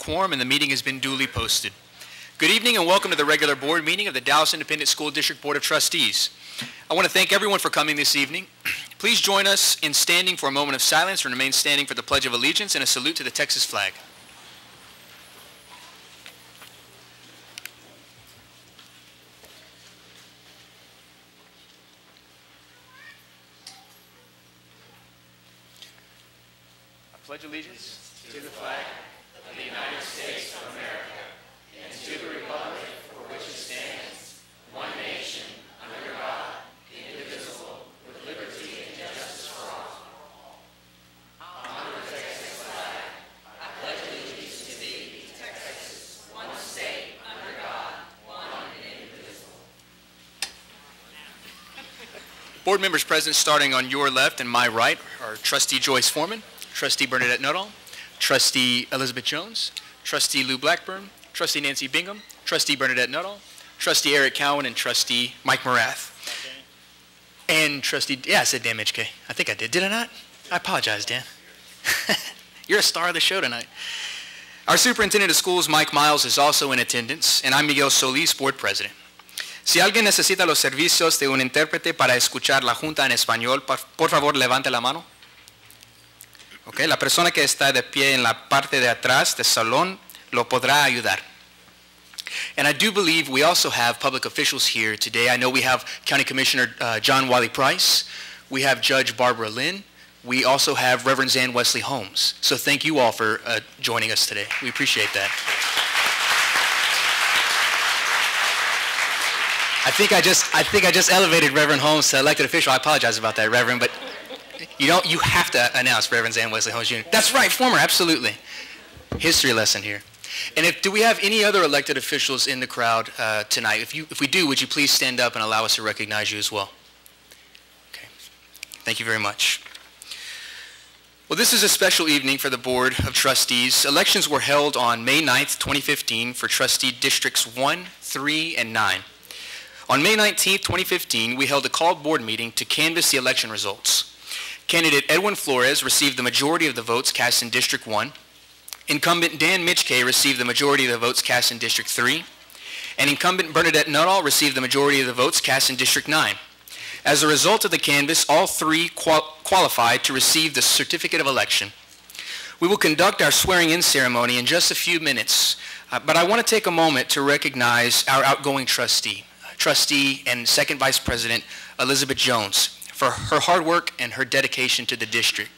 quorum and the meeting has been duly posted. Good evening and welcome to the regular board meeting of the Dallas Independent School District Board of Trustees. I want to thank everyone for coming this evening. Please join us in standing for a moment of silence and remain standing for the Pledge of Allegiance and a salute to the Texas flag. I pledge allegiance to the flag of the United States of America and to the republic for which it stands, one nation, under God, indivisible, with liberty and justice for all. Honor the Texas flag. I pledge allegiance to thee, Texas, one state, under God, one and indivisible. Board members present, starting on your left and my right, are Trustee Joyce Foreman, Trustee Bernadette Nuttall, Trustee Elizabeth Jones, Trustee Lou Blackburn, Trustee Nancy Bingham, Trustee Bernadette Nuttall, Trustee Eric Cowan, and Trustee Mike Morath. Okay. And Trustee, yeah, I said Dan Mitchke. I think I did. Did I not? I apologize, Dan. You're a star of the show tonight. Our Superintendent of Schools, Mike Miles, is also in attendance, and I'm Miguel Solís, Board President. Si alguien necesita los servicios de un intérprete para escuchar la junta en español, por favor, levante la mano. Okay, la persona que está de pie en la parte de atrás del salón lo podrá ayudar. And I do believe we also have public officials here today. I know we have County Commissioner John Wiley Price. We have Judge Barbara Lynn. We also have Reverend Zan Wesley Holmes. So thank you all for joining us today. We appreciate that. I think I just elevated Reverend Holmes to elected official. I apologize about that, Reverend, but you have to announce Reverend Zan Wesley Holmes Jr. That's right, former, absolutely. History lesson here. And do we have any other elected officials in the crowd tonight? If we do, would you please stand up and allow us to recognize you as well? Okay. Thank you very much. Well, this is a special evening for the Board of Trustees. Elections were held on May 9th, 2015 for Trustee Districts 1, 3, and 9. On May 19th, 2015, we held a called board meeting to canvass the election results. Candidate Edwin Flores received the majority of the votes cast in District 1. Incumbent Dan Mitchke received the majority of the votes cast in District 3. And incumbent Bernadette Nuttall received the majority of the votes cast in District 9. As a result of the canvass, all three qualified to receive the certificate of election. We will conduct our swearing-in ceremony in just a few minutes, but I want to take a moment to recognize our outgoing trustee and Second Vice President Elizabeth Jones, for her hard work and her dedication to the district.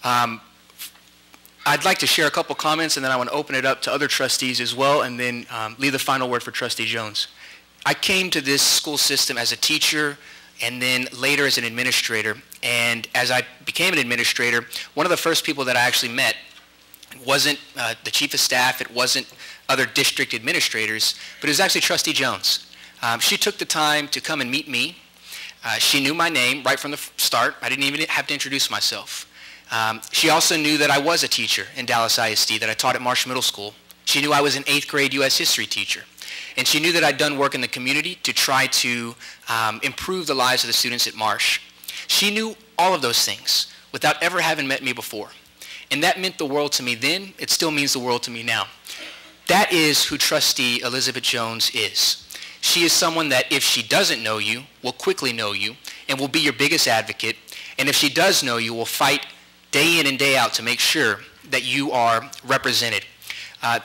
I'd like to share a couple comments, and then I want to open it up to other trustees as well, and then leave the final word for Trustee Jones. I came to this school system as a teacher and then later as an administrator, and as I became an administrator, one of the first people that I actually met wasn't the chief of staff, it wasn't other district administrators, but it was actually Trustee Jones. She took the time to come and meet me. She knew my name right from the start. I didn't even have to introduce myself. She also knew that I was a teacher in Dallas ISD, that I taught at Marsh Middle School. She knew I was an 8th grade U.S. history teacher. And she knew that I'd done work in the community to try to improve the lives of the students at Marsh. She knew all of those things without ever having met me before. And that meant the world to me then. It still means the world to me now. That is who Trustee Elizabeth Jones is. She is someone that, if she doesn't know you, will quickly know you and will be your biggest advocate. And if she does know you, will fight day in and day out to make sure that you are represented.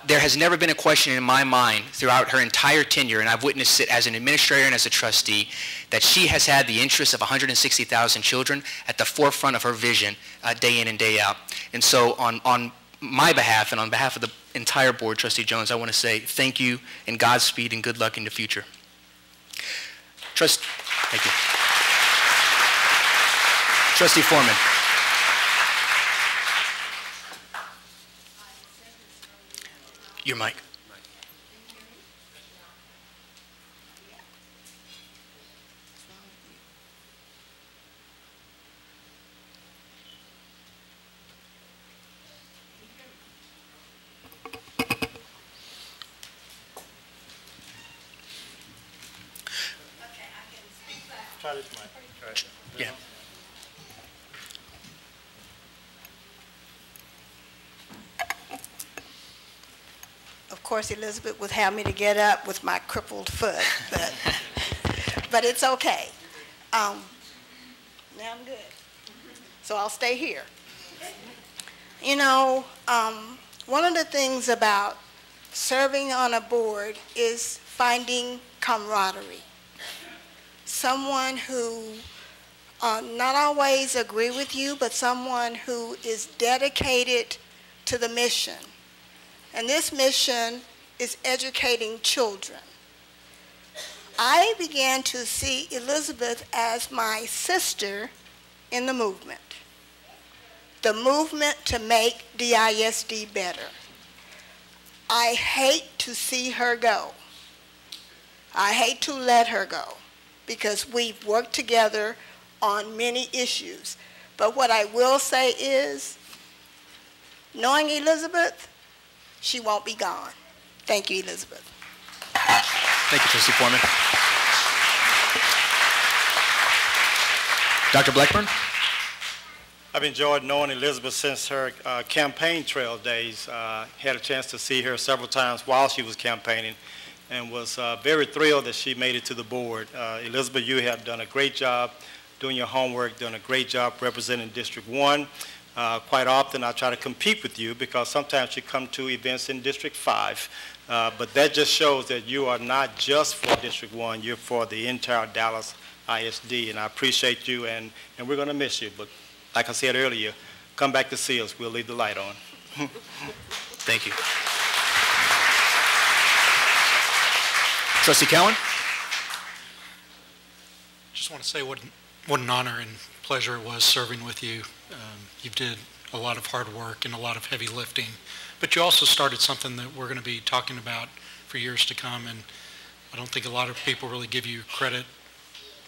There has never been a question in my mind throughout her entire tenure, and I've witnessed it as an administrator and as a trustee, that she has had the interests of 160,000 children at the forefront of her vision day in and day out. And so on my behalf and on behalf of the entire board, Trustee Jones, I want to say thank you and Godspeed and good luck in the future. Thank you. Trustee Foreman. Your mic. Try this mic. Yeah. Of course, Elizabeth would have me to get up with my crippled foot, but it's okay. Now I'm good. So I'll stay here. You know, one of the things about serving on a board is finding camaraderie. Someone who not always agree with you, but someone who is dedicated to the mission. And this mission is educating children. I began to see Elizabeth as my sister in the movement to make the ISD better. I hate to see her go. I hate to let her go because we've worked together on many issues. But what I will say is, knowing Elizabeth, she won't be gone. Thank you, Elizabeth. Thank you, Trustee Foreman. Dr. Blackburn? I've enjoyed knowing Elizabeth since her campaign trail days. Had a chance to see her several times while she was campaigning and was very thrilled that she made it to the board. Elizabeth, you have done a great job doing your homework, done a great job representing District 1. Quite often I try to compete with you because sometimes you come to events in District 5. But that just shows that you are not just for District 1, you're for the entire Dallas ISD, and I appreciate you, and we're going to miss you. But like I said earlier, come back to see us. We'll leave the light on. Thank you. Trustee Cowan? Just want to say what an honor and pleasure it was serving with you. You did a lot of hard work and a lot of heavy lifting, but you also started something that we're going to be talking about for years to come, and I don't think a lot of people really give you credit,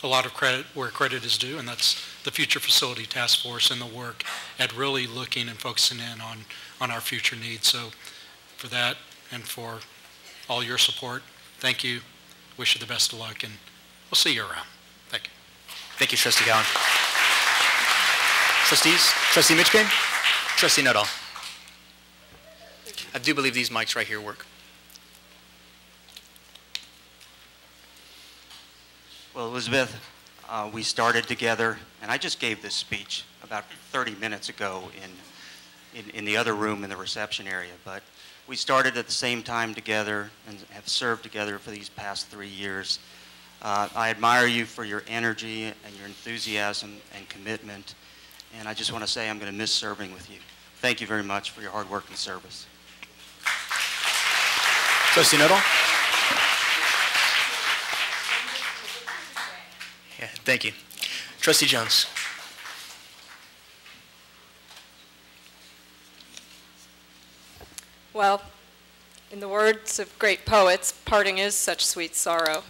a lot of credit where credit is due, and that's the Future Facility Task Force and the work at really looking and focusing in on our future needs. So for that and for all your support, thank you. Wish you the best of luck, and we'll see you around. Thank you. Thank you, Trustee Cowan. Trustees? Trustee Mitchgame? Trustee Nuttall? I do believe these mics right here work. Well, Elizabeth, we started together, and I just gave this speech about 30 minutes ago in the other room in the reception area, but we started at the same time together and have served together for these past 3 years. I admire you for your energy and your enthusiasm and commitment, and I just want to say I'm going to miss serving with you. Thank you very much for your hard work and service. Trustee Nuttall? Yeah, thank you. Trustee Jones? Well, in the words of great poets, parting is such sweet sorrow.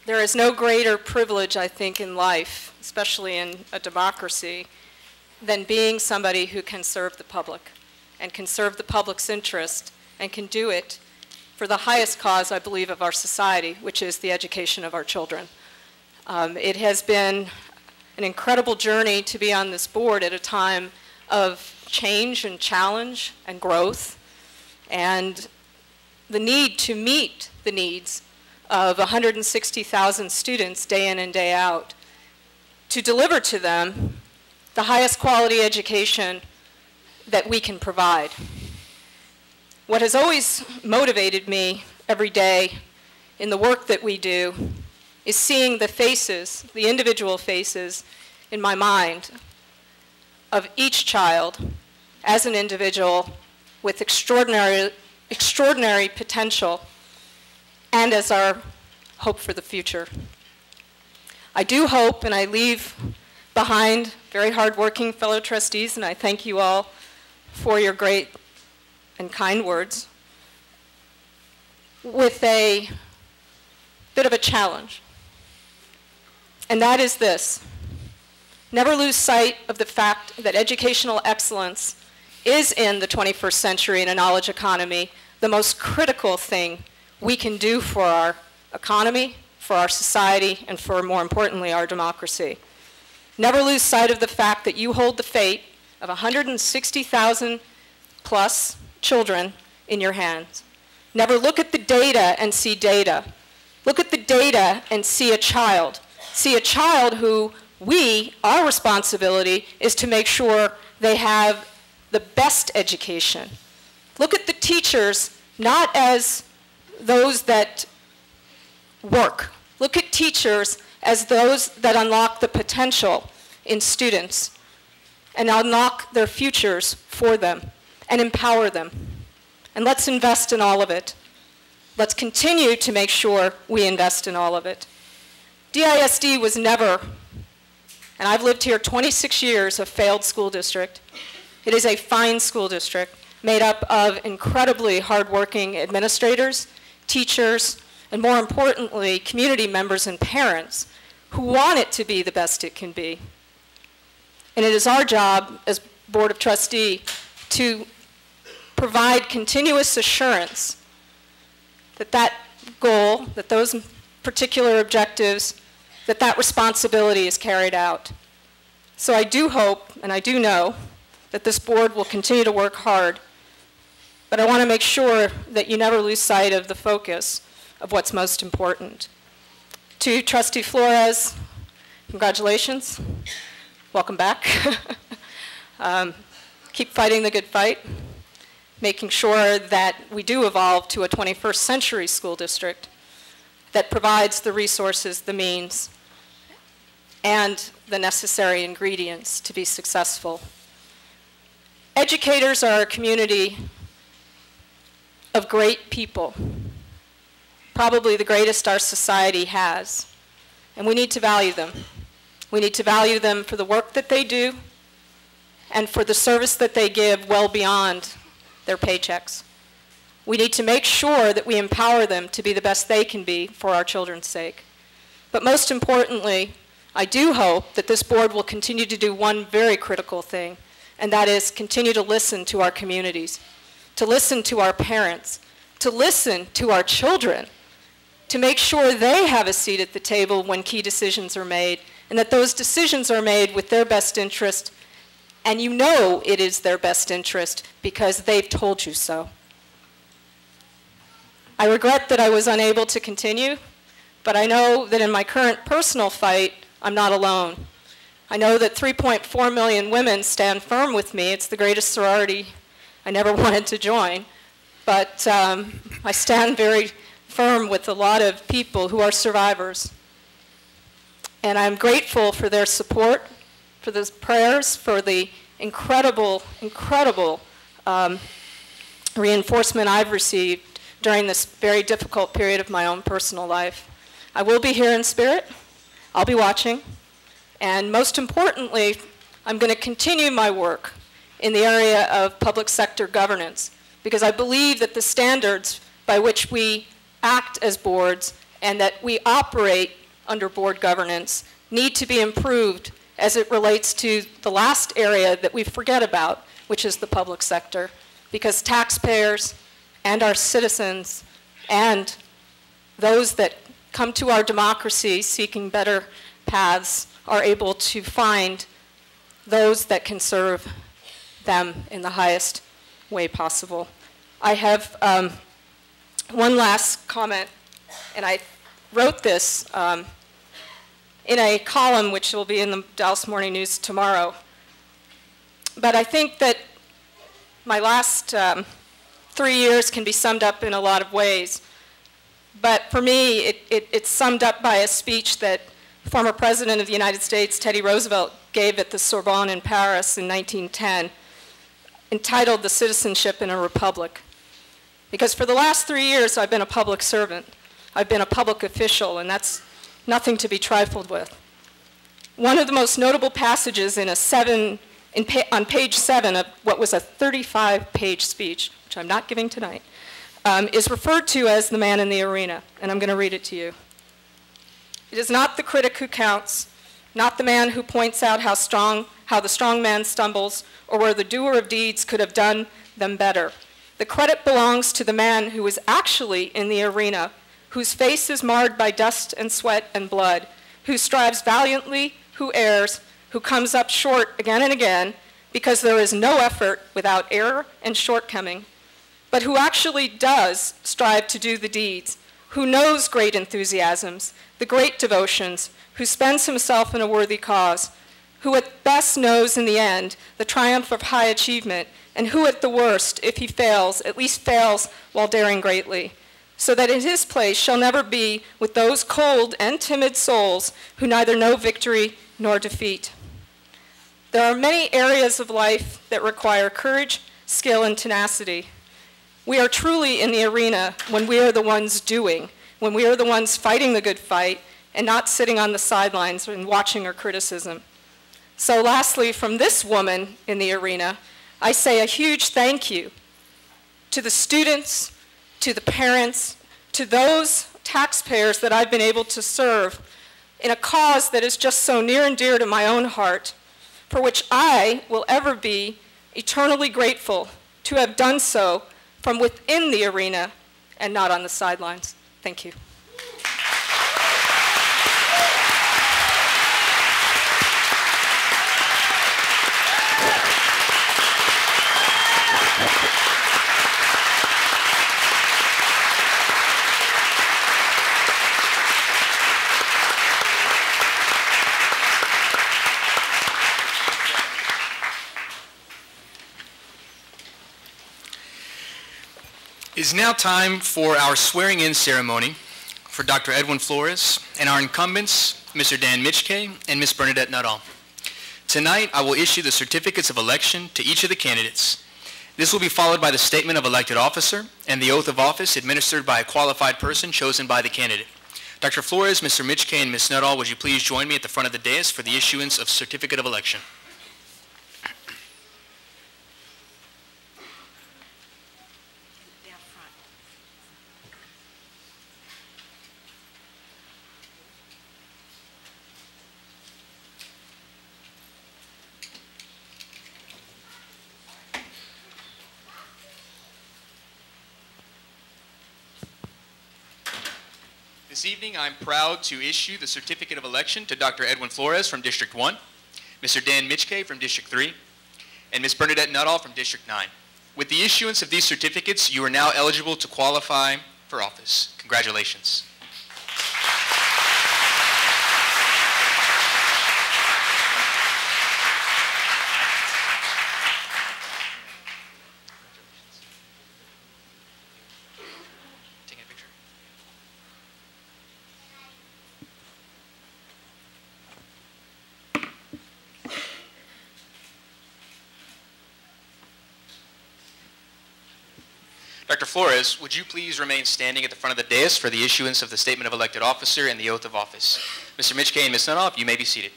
There is no greater privilege, I think, in life, especially in a democracy, than being somebody who can serve the public and can serve the public's interest and can do it for the highest cause, I believe, of our society, which is the education of our children. It has been an incredible journey to be on this board at a time of change and challenge and growth, and the need to meet the needs of 160,000 students day in and day out, to deliver to them the highest quality education that we can provide. What has always motivated me every day in the work that we do is seeing the faces, the individual faces in my mind of each child as an individual with extraordinary potential and as our hope for the future. I do hope, and I leave behind very hardworking fellow trustees, and I thank you all for your great and kind words, with a bit of a challenge. And that is this: never lose sight of the fact that educational excellence is, in the 21st century in a knowledge economy, the most critical thing we can do for our economy, for our society, and for, more importantly, our democracy. Never lose sight of the fact that you hold the fate of 160,000 plus children in your hands. Never look at the data and see data. Look at the data and see a child. See a child who our responsibility is to make sure they have the best education. Look at the teachers not as those that work. Look at teachers as those that unlock the potential in students and unlock their futures for them and empower them. And let's invest in all of it. Let's continue to make sure we invest in all of it. DISD was never, and I've lived here 26 years, a failed school district. It is a fine school district made up of incredibly hardworking administrators, teachers, and more importantly, community members and parents who want it to be the best it can be. And it is our job as Board of Trustees to provide continuous assurance that that goal, that those particular objectives, that responsibility is carried out. So I do hope, and I do know, that this board will continue to work hard, but I want to make sure that you never lose sight of the focus of what's most important. To Trustee Flores, congratulations. Welcome back. Keep fighting the good fight, making sure that we do evolve to a 21st century school district that provides the resources, the means, and the necessary ingredients to be successful. Educators are a community of great people, probably the greatest our society has, and we need to value them. We need to value them for the work that they do and for the service that they give well beyond their paychecks. We need to make sure that we empower them to be the best they can be for our children's sake. But most importantly, I do hope that this board will continue to do one very critical thing, and that is continue to listen to our communities, to listen to our parents, to listen to our children, to make sure they have a seat at the table when key decisions are made, and that those decisions are made with their best interest, and you know it is their best interest because they've told you so. I regret that I was unable to continue, but I know that in my current personal fight, I'm not alone. I know that 3.4 million women stand firm with me. It's the greatest sorority I never wanted to join, but I stand very firm with a lot of people who are survivors. And I'm grateful for their support, for those prayers, for the incredible, incredible reinforcement I've received during this very difficult period of my own personal life. I will be here in spirit. I'll be watching. And most importantly, I'm going to continue my work in the area of public sector governance because I believe that the standards by which we act as boards and that we operate under board governance need to be improved as it relates to the last area that we forget about, which is the public sector, because taxpayers and our citizens and those that come to our democracy seeking better paths are able to find those that can serve them in the highest way possible. I have one last comment, and I wrote this in a column which will be in the Dallas Morning News tomorrow. But I think that my last 3 years can be summed up in a lot of ways. But for me, it's summed up by a speech that former President of the United States, Teddy Roosevelt, gave at the Sorbonne in Paris in 1910, entitled "The Citizenship in a Republic." Because for the last 3 years, I've been a public servant. I've been a public official, and that's nothing to be trifled with. One of the most notable passages on page 7 of what was a 35-page speech, which I'm not giving tonight, is referred to as the man in the arena, and I'm going to read it to you. It is not the critic who counts, not the man who points out how the strong man stumbles, or where the doer of deeds could have done them better. The credit belongs to the man who is actually in the arena, whose face is marred by dust and sweat and blood, who strives valiantly, who errs, who comes up short again and again, because there is no effort without error and shortcoming. but who actually does strive to do the deeds, who knows great enthusiasms, the great devotions, who spends himself in a worthy cause, who at best knows in the end the triumph of high achievement, and who at the worst, if he fails, at least fails while daring greatly, so that in his place shall never be with those cold and timid souls who neither know victory nor defeat. There are many areas of life that require courage, skill, and tenacity. We are truly in the arena when we are the ones doing, when we are the ones fighting the good fight and not sitting on the sidelines and watching our criticism. So lastly, from this woman in the arena, I say a huge thank you to the students, to the parents, to those taxpayers that I've been able to serve in a cause that is just so near and dear to my own heart, for which I will ever be eternally grateful to have done so from within the arena and not on the sidelines. Thank you. It is now time for our swearing-in ceremony for Dr. Edwin Flores and our incumbents, Mr. Dan Mitchke and Ms. Bernadette Nuttall. Tonight, I will issue the certificates of election to each of the candidates. This will be followed by the statement of elected officer and the oath of office administered by a qualified person chosen by the candidate. Dr. Flores, Mr. Mitchke, and Ms. Nuttall, would you please join me at the front of the dais for the issuance of certificate of election? This evening, I'm proud to issue the certificate of election to Dr. Edwin Flores from District 1, Mr. Dan Mitchke from District 3, and Ms. Bernadette Nuttall from District 9. With the issuance of these certificates, you are now eligible to qualify for office. Congratulations. Dr. Flores, would you please remain standing at the front of the dais for the issuance of the statement of elected officer and the oath of office. Mr. Mitchke and Ms. Nuttall, if you may be seated.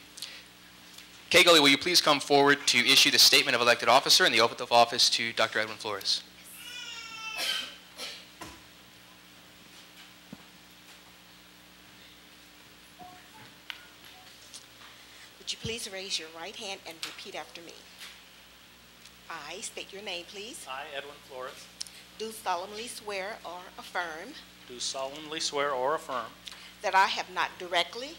Kay Gully, will you please come forward to issue the statement of elected officer and the oath of office to Dr. Edwin Flores? Would you please raise your right hand and repeat after me? I state your name, please. I, Edwin Flores, Do solemnly swear or affirm do solemnly swear or affirm that I have not directly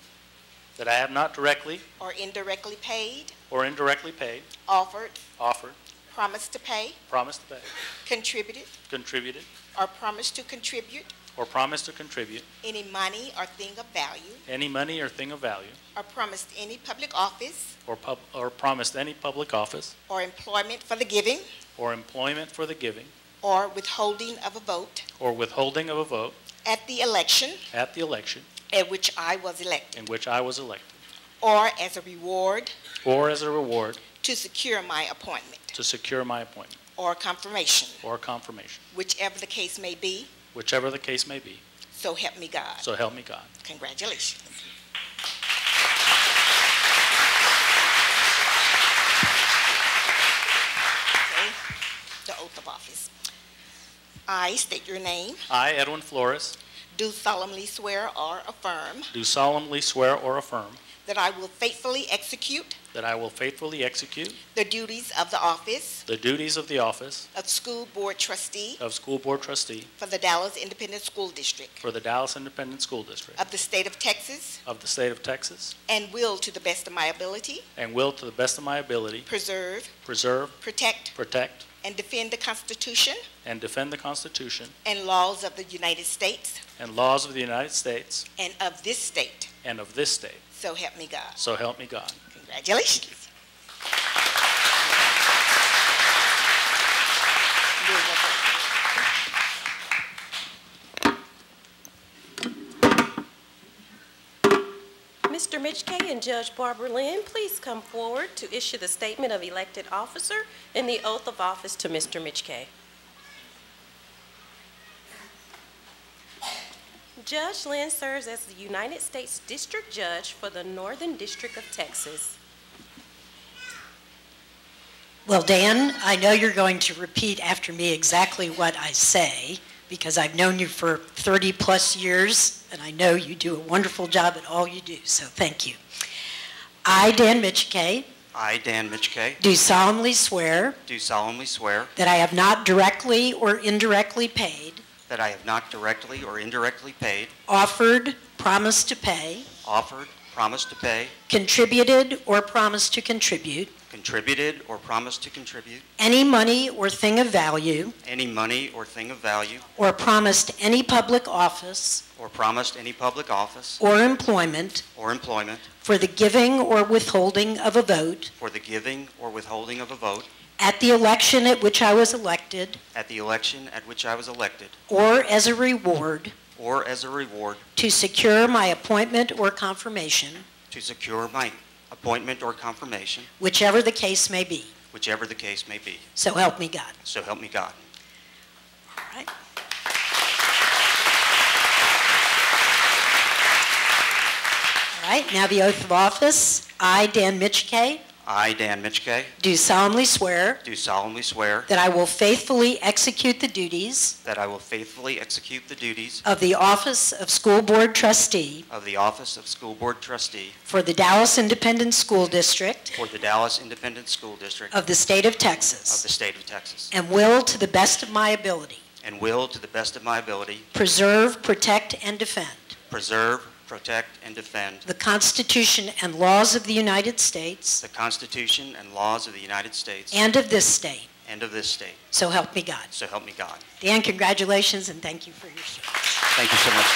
that I have not directly or indirectly paid, or indirectly paid, offered, offered, promised to pay, promised to pay, contributed, contributed, or promised to contribute or promised to contribute any money or thing of value, any money or thing of value, or promised any public office or promised any public office or employment for the giving or employment for the giving or withholding of a vote or withholding of a vote at the election at the election at which I was elected, in which I was elected, or as a reward or as a reward to secure my appointment to secure my appointment or confirmation, or confirmation, whichever the case may be, whichever the case may be. so help me God. So help me God. Congratulations. Okay, the oath of office. I state your name, I, Edwin Flores, do solemnly swear or affirm do solemnly swear or affirm that I will faithfully execute that I will faithfully execute the duties of the office the duties of the office of School Board Trustee of School Board Trustee for the Dallas Independent School District for the Dallas Independent School District of the State of Texas, of the State of Texas, and will, to the best of my ability, and will, to the best of my ability, preserve, preserve, protect, protect, and defend the Constitution and defend the Constitution and laws of the United States and laws of the United States and of this state. and of this state. So help me God. So help me God. Congratulations. Mr. Mitch Kay and Judge Barbara Lynn, please come forward to issue the statement of elected officer and the oath of office to Mr. Mitch Kay. Judge Lynn serves as the United States District Judge for the Northern District of Texas. Well, Dan, I know you're going to repeat after me exactly what I say because I've known you for 30 plus years and I know you do a wonderful job at all you do, so thank you. I, Dan Mitchkay, I, Dan Mitchkay, do solemnly swear do solemnly swear that I have not directly or indirectly paid, that I have not directly or indirectly paid, offered, promised to pay, offered, promised to pay, contributed, or promised to contribute contributed, or promised to contribute any money or thing of value, any money or thing of value, or promised any public office or promised any public office or employment or employment for the giving or withholding of a vote for the giving or withholding of a vote at the election at which I was elected, at the election at which I was elected, or as a reward or as a reward to secure my appointment or confirmation, to secure my appointment or confirmation, whichever the case may be. whichever the case may be. So help me God. So help me God. All right. All right, now the oath of office. I, Dan Mitchkay, I, Dan Mitchkay, do solemnly swear do solemnly swear that I will faithfully execute the duties that I will faithfully execute the duties of the office of School Board Trustee of the office of School Board Trustee for the Dallas Independent School District for the Dallas Independent School District of the State of of Texas, the State of Texas, and will, to the best of my ability, and will, to the best of my ability, preserve, protect, and defend preserve, protect, and defend the Constitution and laws of the United States the Constitution and laws of the United States and of this state. and of this state. So help me God. So help me God. Dan, congratulations and thank you for your service. Thank you so much.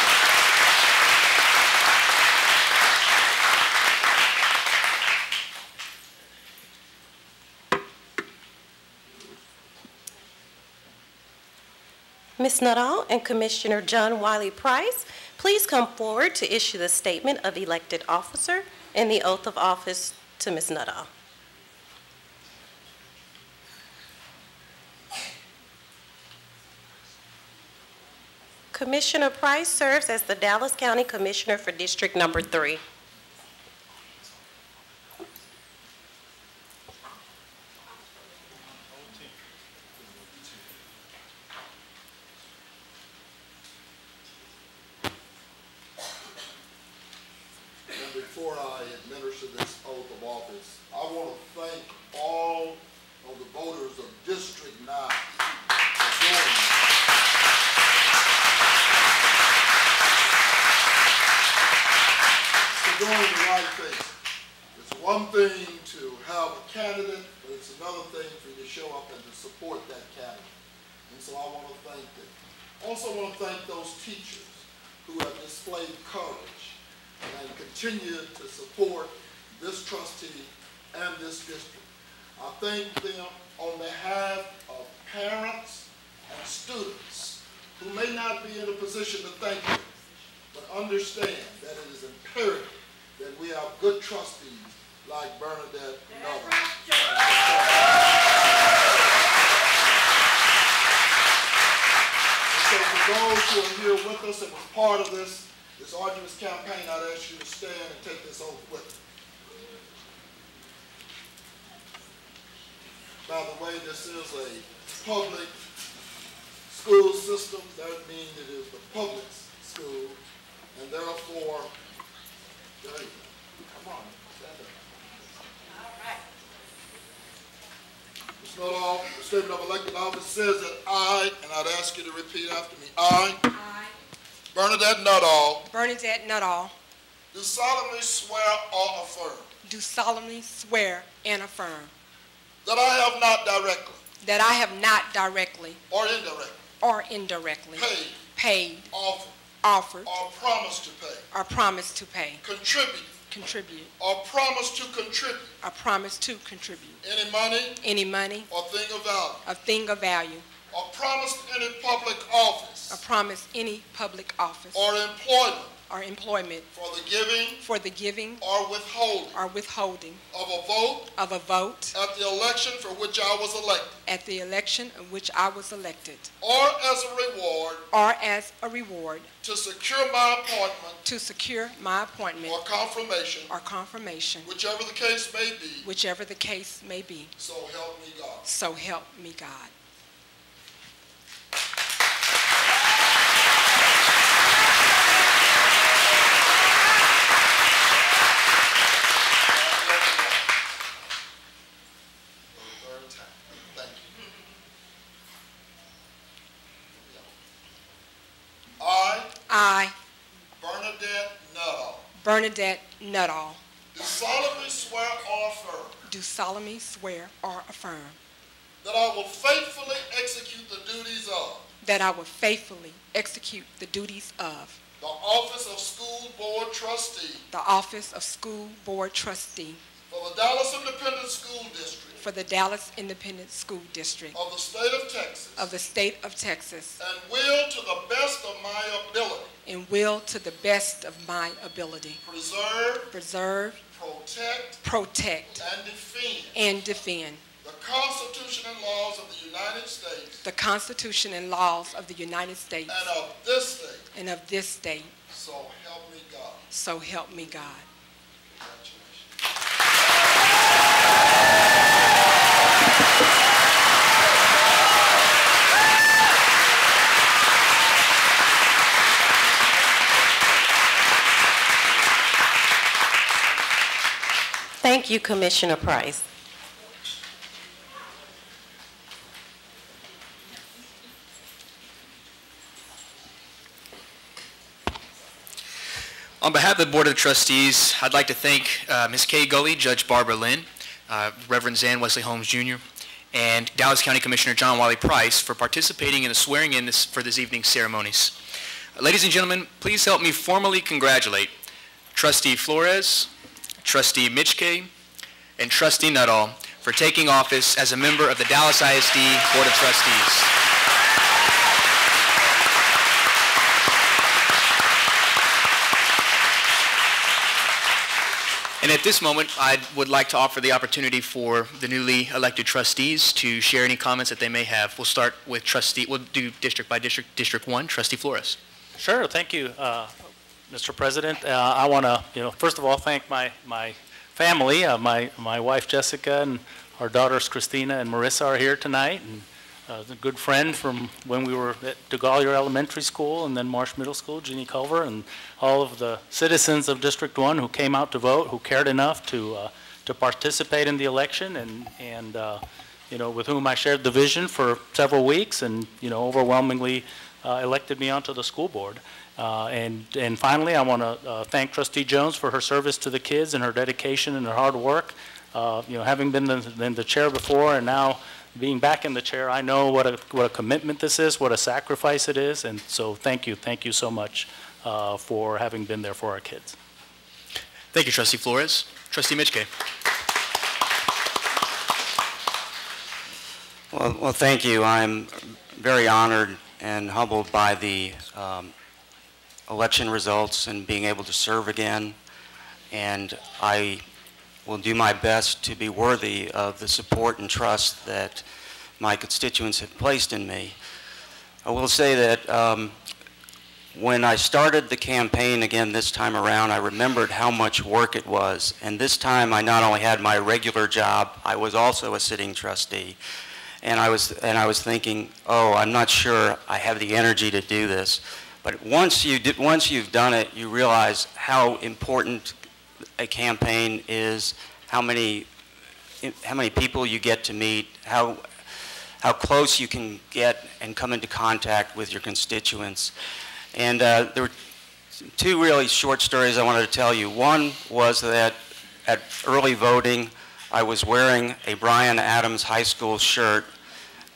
Ms. Nuttall and Commissioner John Wiley Price, please come forward to issue the statement of elected officer and the oath of office to Ms. Nuttall. Commissioner Price serves as the Dallas County Commissioner for District Number 3. And before I administer this oath of office, I want to thank all of the voters of District 9 for doing the right thing. It's one thing to have a candidate, but it's another thing for you to show up and to support that candidate. And so I want to thank them. Also want to thank those teachers who have displayed courage and continue to support this trustee and this district. I thank them on behalf of parents and students who may not be in a position to thank them, but understand that it is imperative that we have good trustees like Bernadette and others. So for those who are here with us and was part of this arduous campaign, I'd ask you to stand and take this oath with me. By the way, this is a public school system. That means it is the public school, and therefore, there you go. Come on, stand up. All right. Ms. Nuttall, the statement of elected office says that I, and I'd ask you to repeat after me, I, Bernadette Nuttall, do solemnly swear or affirm do solemnly swear and affirm that I have not directly that I have not directly or indirectly paid, offered, offered, or promised to pay, contribute, or promised to contribute any money or thing of value, or promised any public office or employment for the giving or withholding of a vote at the election for which I was elected, or as a reward to secure my appointment or confirmation, whichever the case may be. So help me God. So help me God. I, Bernadette Nuttall, do solemnly swear or affirm that I will faithfully execute the duties of the office of school board trustee for the Dallas Independent School District of the state of Texas, and will to the best of my ability preserve, protect, and defend the Constitution and laws of the United States and of this state. So help me God. Thank you, Commissioner Price. On behalf of the Board of Trustees, I'd like to thank Ms. Kay Gully, Judge Barbara Lynn, Reverend Zan Wesley Holmes Jr., and Dallas County Commissioner John Wiley Price for participating in the swearing-in for this evening's ceremonies. Ladies and gentlemen, please help me formally congratulate Trustee Flores, Trustee Mitchkay, and Trustee Nuttall for taking office as a member of the Dallas ISD Board of Trustees. And at this moment, I would like to offer the opportunity for the newly elected trustees to share any comments that they may have. We'll start with we'll do district by district. District 1, Trustee Flores. Sure, thank you, Mr. President. I want to, first of all, thank my family. My wife Jessica and our daughters Christina and Marissa are here tonight, and a good friend from when we were at DeGaulier Elementary School and then Marsh Middle School, Jeannie Culver, and all of the citizens of District 1 who came out to vote, who cared enough to participate in the election, and with whom I shared the vision for several weeks, and overwhelmingly elected me onto the school board. And finally, I want to thank Trustee Jones for her service to the kids and her dedication and her hard work. Having been in the chair before and now being back in the chair, I know what a commitment this is, what a sacrifice it is, and so thank you so much for having been there for our kids. Thank you, Trustee Flores. Trustee Mitchkay. Well, thank you. I'm very honored and humbled by the election results and being able to serve again, and I will do my best to be worthy of the support and trust that my constituents have placed in me. I will say that when I started the campaign again this time around, I remembered how much work it was, and this time I not only had my regular job, I was also a sitting trustee, and I was thinking, oh, I'm not sure I have the energy to do this. But once you've done it, you realize how important a campaign is, how many people you get to meet, how close you can get and come into contact with your constituents. And there were two really short stories I wanted to tell you. One was that at early voting, I was wearing a Bryan Adams High School shirt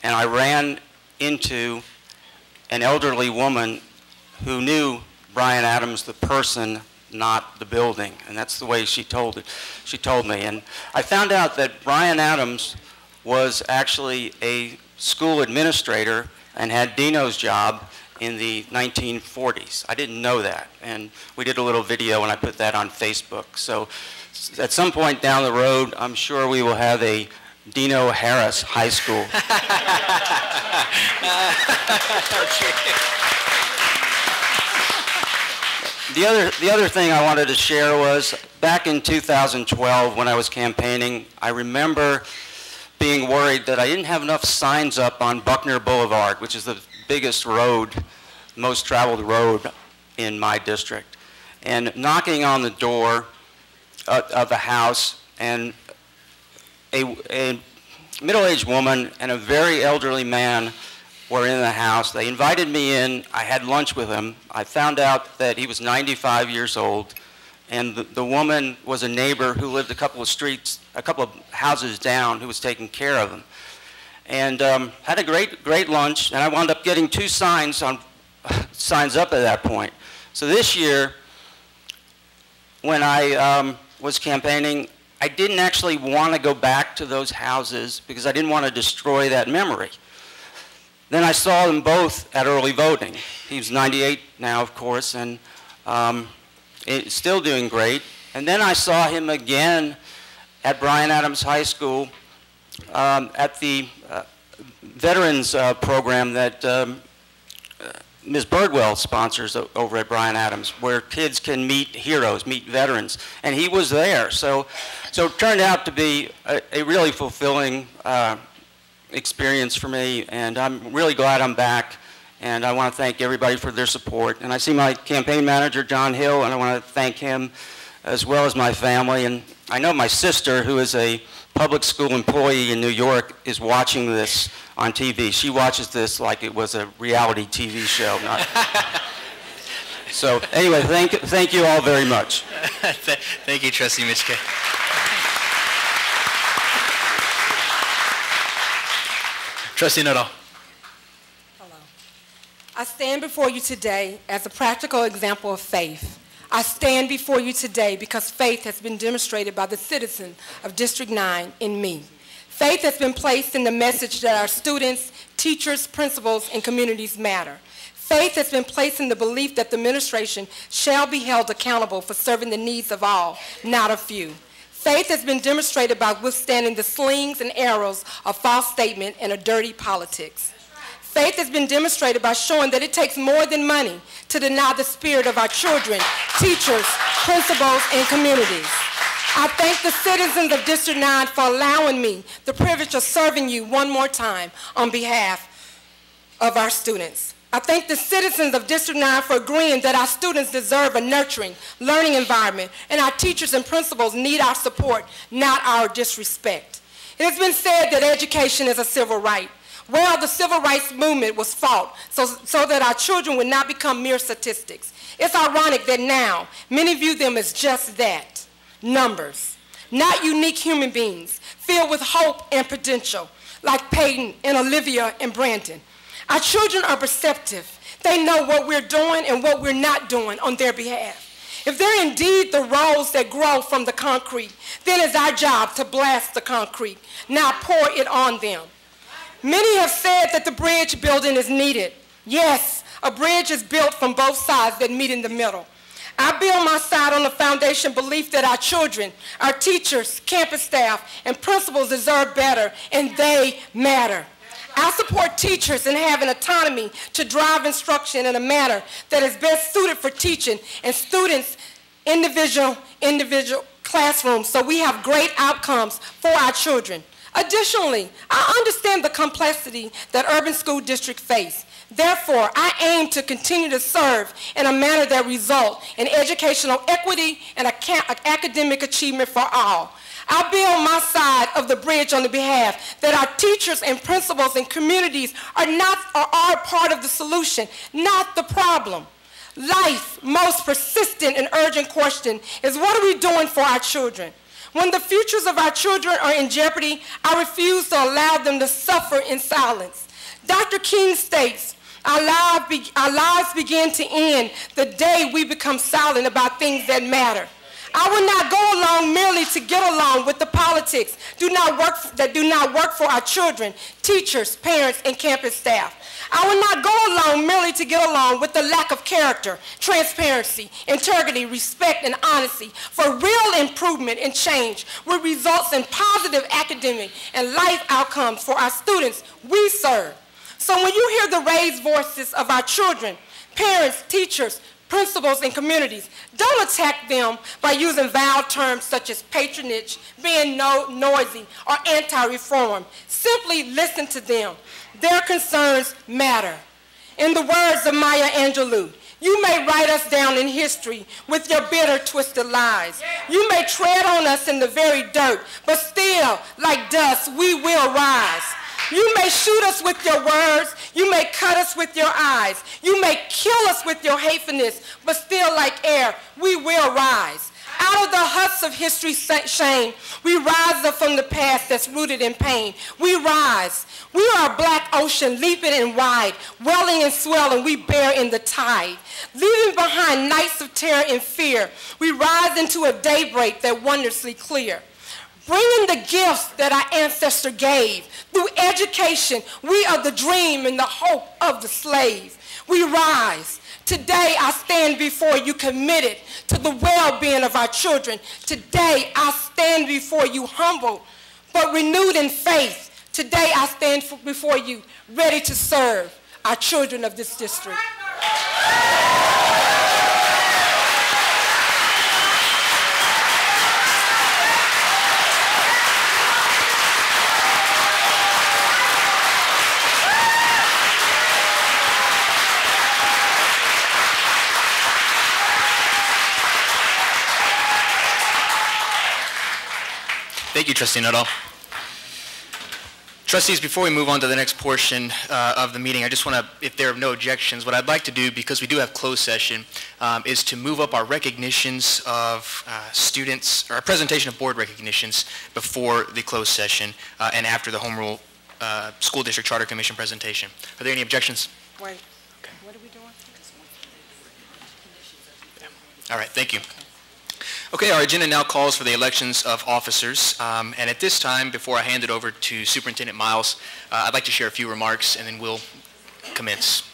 and I ran into an elderly woman who knew Bryan Adams, the person, not the building, and that's the way she told it. She told me, and I found out that Bryan Adams was actually a school administrator and had Dino's job in the 1940s. I didn't know that, and we did a little video and I put that on Facebook. So at some point down the road, I'm sure we will have a Dino Harris High School. The other thing I wanted to share was back in 2012 when I was campaigning, I remember being worried that I didn't have enough signs up on Buckner Boulevard, which is the biggest road, most traveled road in my district, and knocking on the door of a house, and a middle-aged woman and a very elderly man were in the house. They invited me in. I had lunch with him. I found out that he was 95 years old, and the woman was a neighbor who lived a couple of houses down, who was taking care of him. And had a great lunch, and I wound up getting 2 signs up at that point. So this year, when I was campaigning, I didn't actually want to go back to those houses because I didn't want to destroy that memory. Then I saw them both at early voting. He's 98 now, of course, and still doing great. And then I saw him again at Bryan Adams High School at the Veterans program that Ms. Birdwell sponsors over at Bryan Adams, where kids can meet heroes, meet veterans. And he was there. So it turned out to be a really fulfilling experience for me, and I'm really glad I'm back, and I want to thank everybody for their support. And I see my campaign manager, John Hill, and I want to thank him as well as my family. And I know my sister, who is a public school employee in New York, is watching this on TV. She watches this like it was a reality TV show. So anyway, thank you all very much. Thank you, Trustee Mitchke. Trustee Nuttall. Hello. I stand before you today as a practical example of faith. I stand before you today because faith has been demonstrated by the citizens of District 9 in me. Faith has been placed in the message that our students, teachers, principals, and communities matter. Faith has been placed in the belief that the administration shall be held accountable for serving the needs of all, not a few. Faith has been demonstrated by withstanding the slings and arrows of false statement and a dirty politics. Faith has been demonstrated by showing that it takes more than money to deny the spirit of our children, teachers, principals, and communities. I thank the citizens of District 9 for allowing me the privilege of serving you one more time on behalf of our students. I thank the citizens of District 9 for agreeing that our students deserve a nurturing, learning environment, and our teachers and principals need our support, not our disrespect. It has been said that education is a civil right. Well, the civil rights movement was fought so that our children would not become mere statistics. It's ironic that now many view them as just that, numbers, not unique human beings, filled with hope and potential, like Peyton and Olivia and Brandon. Our children are perceptive. They know what we're doing and what we're not doing on their behalf. If they're indeed the rose that grow from the concrete, then it's our job to blast the concrete, not pour it on them. Many have said that the bridge building is needed. Yes, a bridge is built from both sides that meet in the middle. I build my side on the foundation belief that our children, our teachers, campus staff, and principals deserve better, and they matter. I support teachers in having autonomy to drive instruction in a manner that is best suited for teaching and students' individual classrooms so we have great outcomes for our children. Additionally, I understand the complexity that urban school districts face. Therefore, I aim to continue to serve in a manner that results in educational equity and academic achievement for all. I build my side of the bridge on the behalf that our teachers and principals and communities are part of the solution, not the problem. Life's most persistent and urgent question is, what are we doing for our children? When the futures of our children are in jeopardy, I refuse to allow them to suffer in silence. Dr. King states, our lives begin to end the day we become silent about things that matter. I will not go along merely to get along with the politics that do not work for our children, teachers, parents, and campus staff. I will not go along merely to get along with the lack of character, transparency, integrity, respect, and honesty for real improvement and change, which results in positive academic and life outcomes for our students we serve. So when you hear the raised voices of our children, parents, teachers, principals, and communities, don't attack them by using vile terms such as patronage, being noisy, or anti-reform. Simply listen to them. Their concerns matter. In the words of Maya Angelou, you may write us down in history with your bitter, twisted lies. You may tread on us in the very dirt, but still, like dust, we will rise. You may shoot us with your words. You may cut us with your eyes. You may kill us with your hatefulness, but still like air, we will rise. Out of the huts of history's shame, we rise up from the past that's rooted in pain. We rise. We are a black ocean, leaping and wide, welling and swelling, we bear in the tide. Leaving behind nights of terror and fear, we rise into a daybreak that wondrously clear. Bringing the gifts that our ancestor gave. Through education, we are the dream and the hope of the slave. We rise. Today, I stand before you committed to the well-being of our children. Today, I stand before you humble, but renewed in faith. Today, I stand before you ready to serve our children of this district. Thank you, Trustee Nuttall. Trustees, before we move on to the next portion of the meeting, I just want to, if there are no objections, what I'd like to do, because we do have closed session, is to move up our recognitions of students, or our presentation of board recognitions before the closed session and after the Home Rule School District Charter Commission presentation. Are there any objections? Wait, okay. What are we doing? All right, thank you. Okay, our agenda now calls for the elections of officers, and at this time, before I hand it over to Superintendent Miles, I'd like to share a few remarks, and then we'll commence.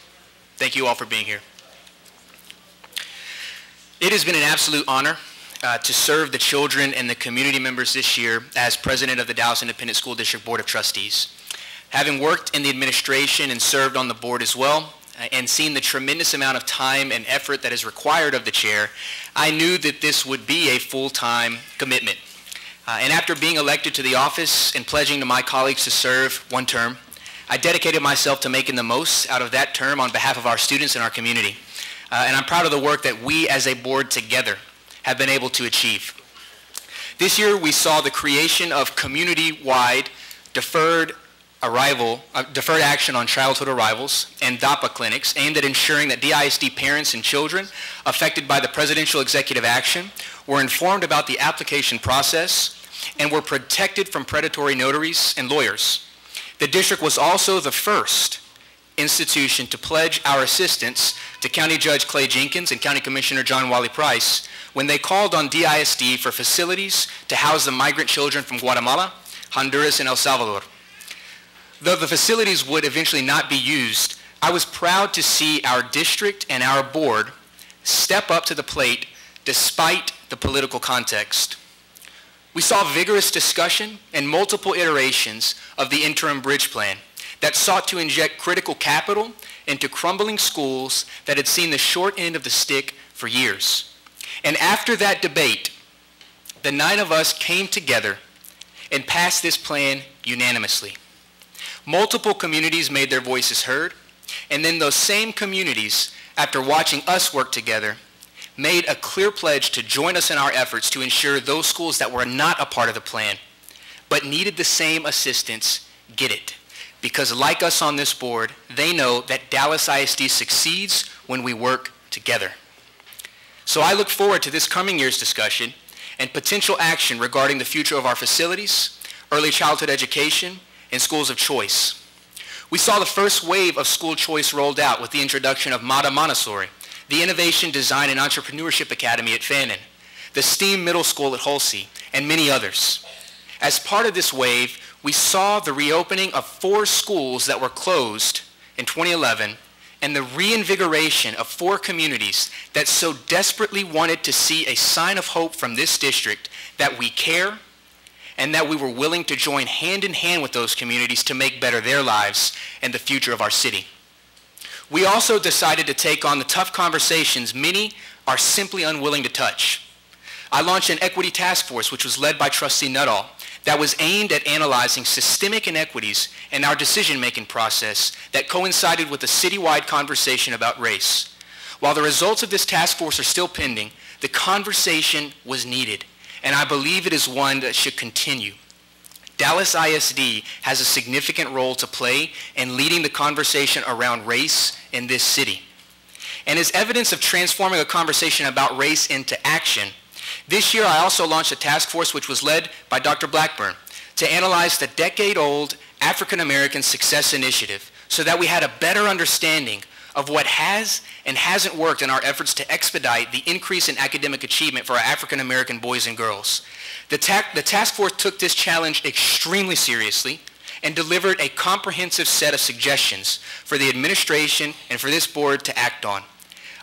Thank you all for being here. It has been an absolute honor to serve the children and the community members this year as president of the Dallas Independent School District Board of Trustees. Having worked in the administration and served on the board as well, and seen the tremendous amount of time and effort that is required of the chair, I knew that this would be a full-time commitment. And after being elected to the office and pledging to my colleagues to serve one term, I dedicated myself to making the most out of that term on behalf of our students and our community. And I'm proud of the work that we as a board together have been able to achieve. This year we saw the creation of community-wide deferred action on childhood arrivals and DAPA clinics aimed at ensuring that DISD parents and children affected by the presidential executive action were informed about the application process and were protected from predatory notaries and lawyers. The district was also the first institution to pledge our assistance to County Judge Clay Jenkins and County Commissioner John Wiley Price when they called on DISD for facilities to house the migrant children from Guatemala, Honduras, and El Salvador. Though the facilities would eventually not be used, I was proud to see our district and our board step up to the plate despite the political context. We saw vigorous discussion and multiple iterations of the interim bridge plan that sought to inject critical capital into crumbling schools that had seen the short end of the stick for years. And after that debate, the 9 of us came together and passed this plan unanimously. Multiple communities made their voices heard, and then those same communities, after watching us work together, made a clear pledge to join us in our efforts to ensure those schools that were not a part of the plan, but needed the same assistance, get it. Because like us on this board, they know that Dallas ISD succeeds when we work together. So I look forward to this coming year's discussion and potential action regarding the future of our facilities, early childhood education, and schools of choice. We saw the first wave of school choice rolled out with the introduction of Mata Montessori, the Innovation, Design, and Entrepreneurship Academy at Fannin, the STEAM Middle School at Halsey, and many others. As part of this wave, we saw the reopening of 4 schools that were closed in 2011 and the reinvigoration of 4 communities that so desperately wanted to see a sign of hope from this district that we care and that we were willing to join hand in hand with those communities to make better their lives and the future of our city. We also decided to take on the tough conversations many are simply unwilling to touch. I launched an equity task force, which was led by Trustee Nuttall, that was aimed at analyzing systemic inequities in our decision-making process that coincided with a citywide conversation about race. While the results of this task force are still pending, the conversation was needed, and I believe it is one that should continue. Dallas ISD has a significant role to play in leading the conversation around race in this city. And as evidence of transforming a conversation about race into action, this year I also launched a task force which was led by Dr. Blackburn to analyze the decade-old African American Success Initiative so that we had a better understanding of what has and hasn't worked in our efforts to expedite the increase in academic achievement for our African American boys and girls. The task force took this challenge extremely seriously and delivered a comprehensive set of suggestions for the administration and for this board to act on.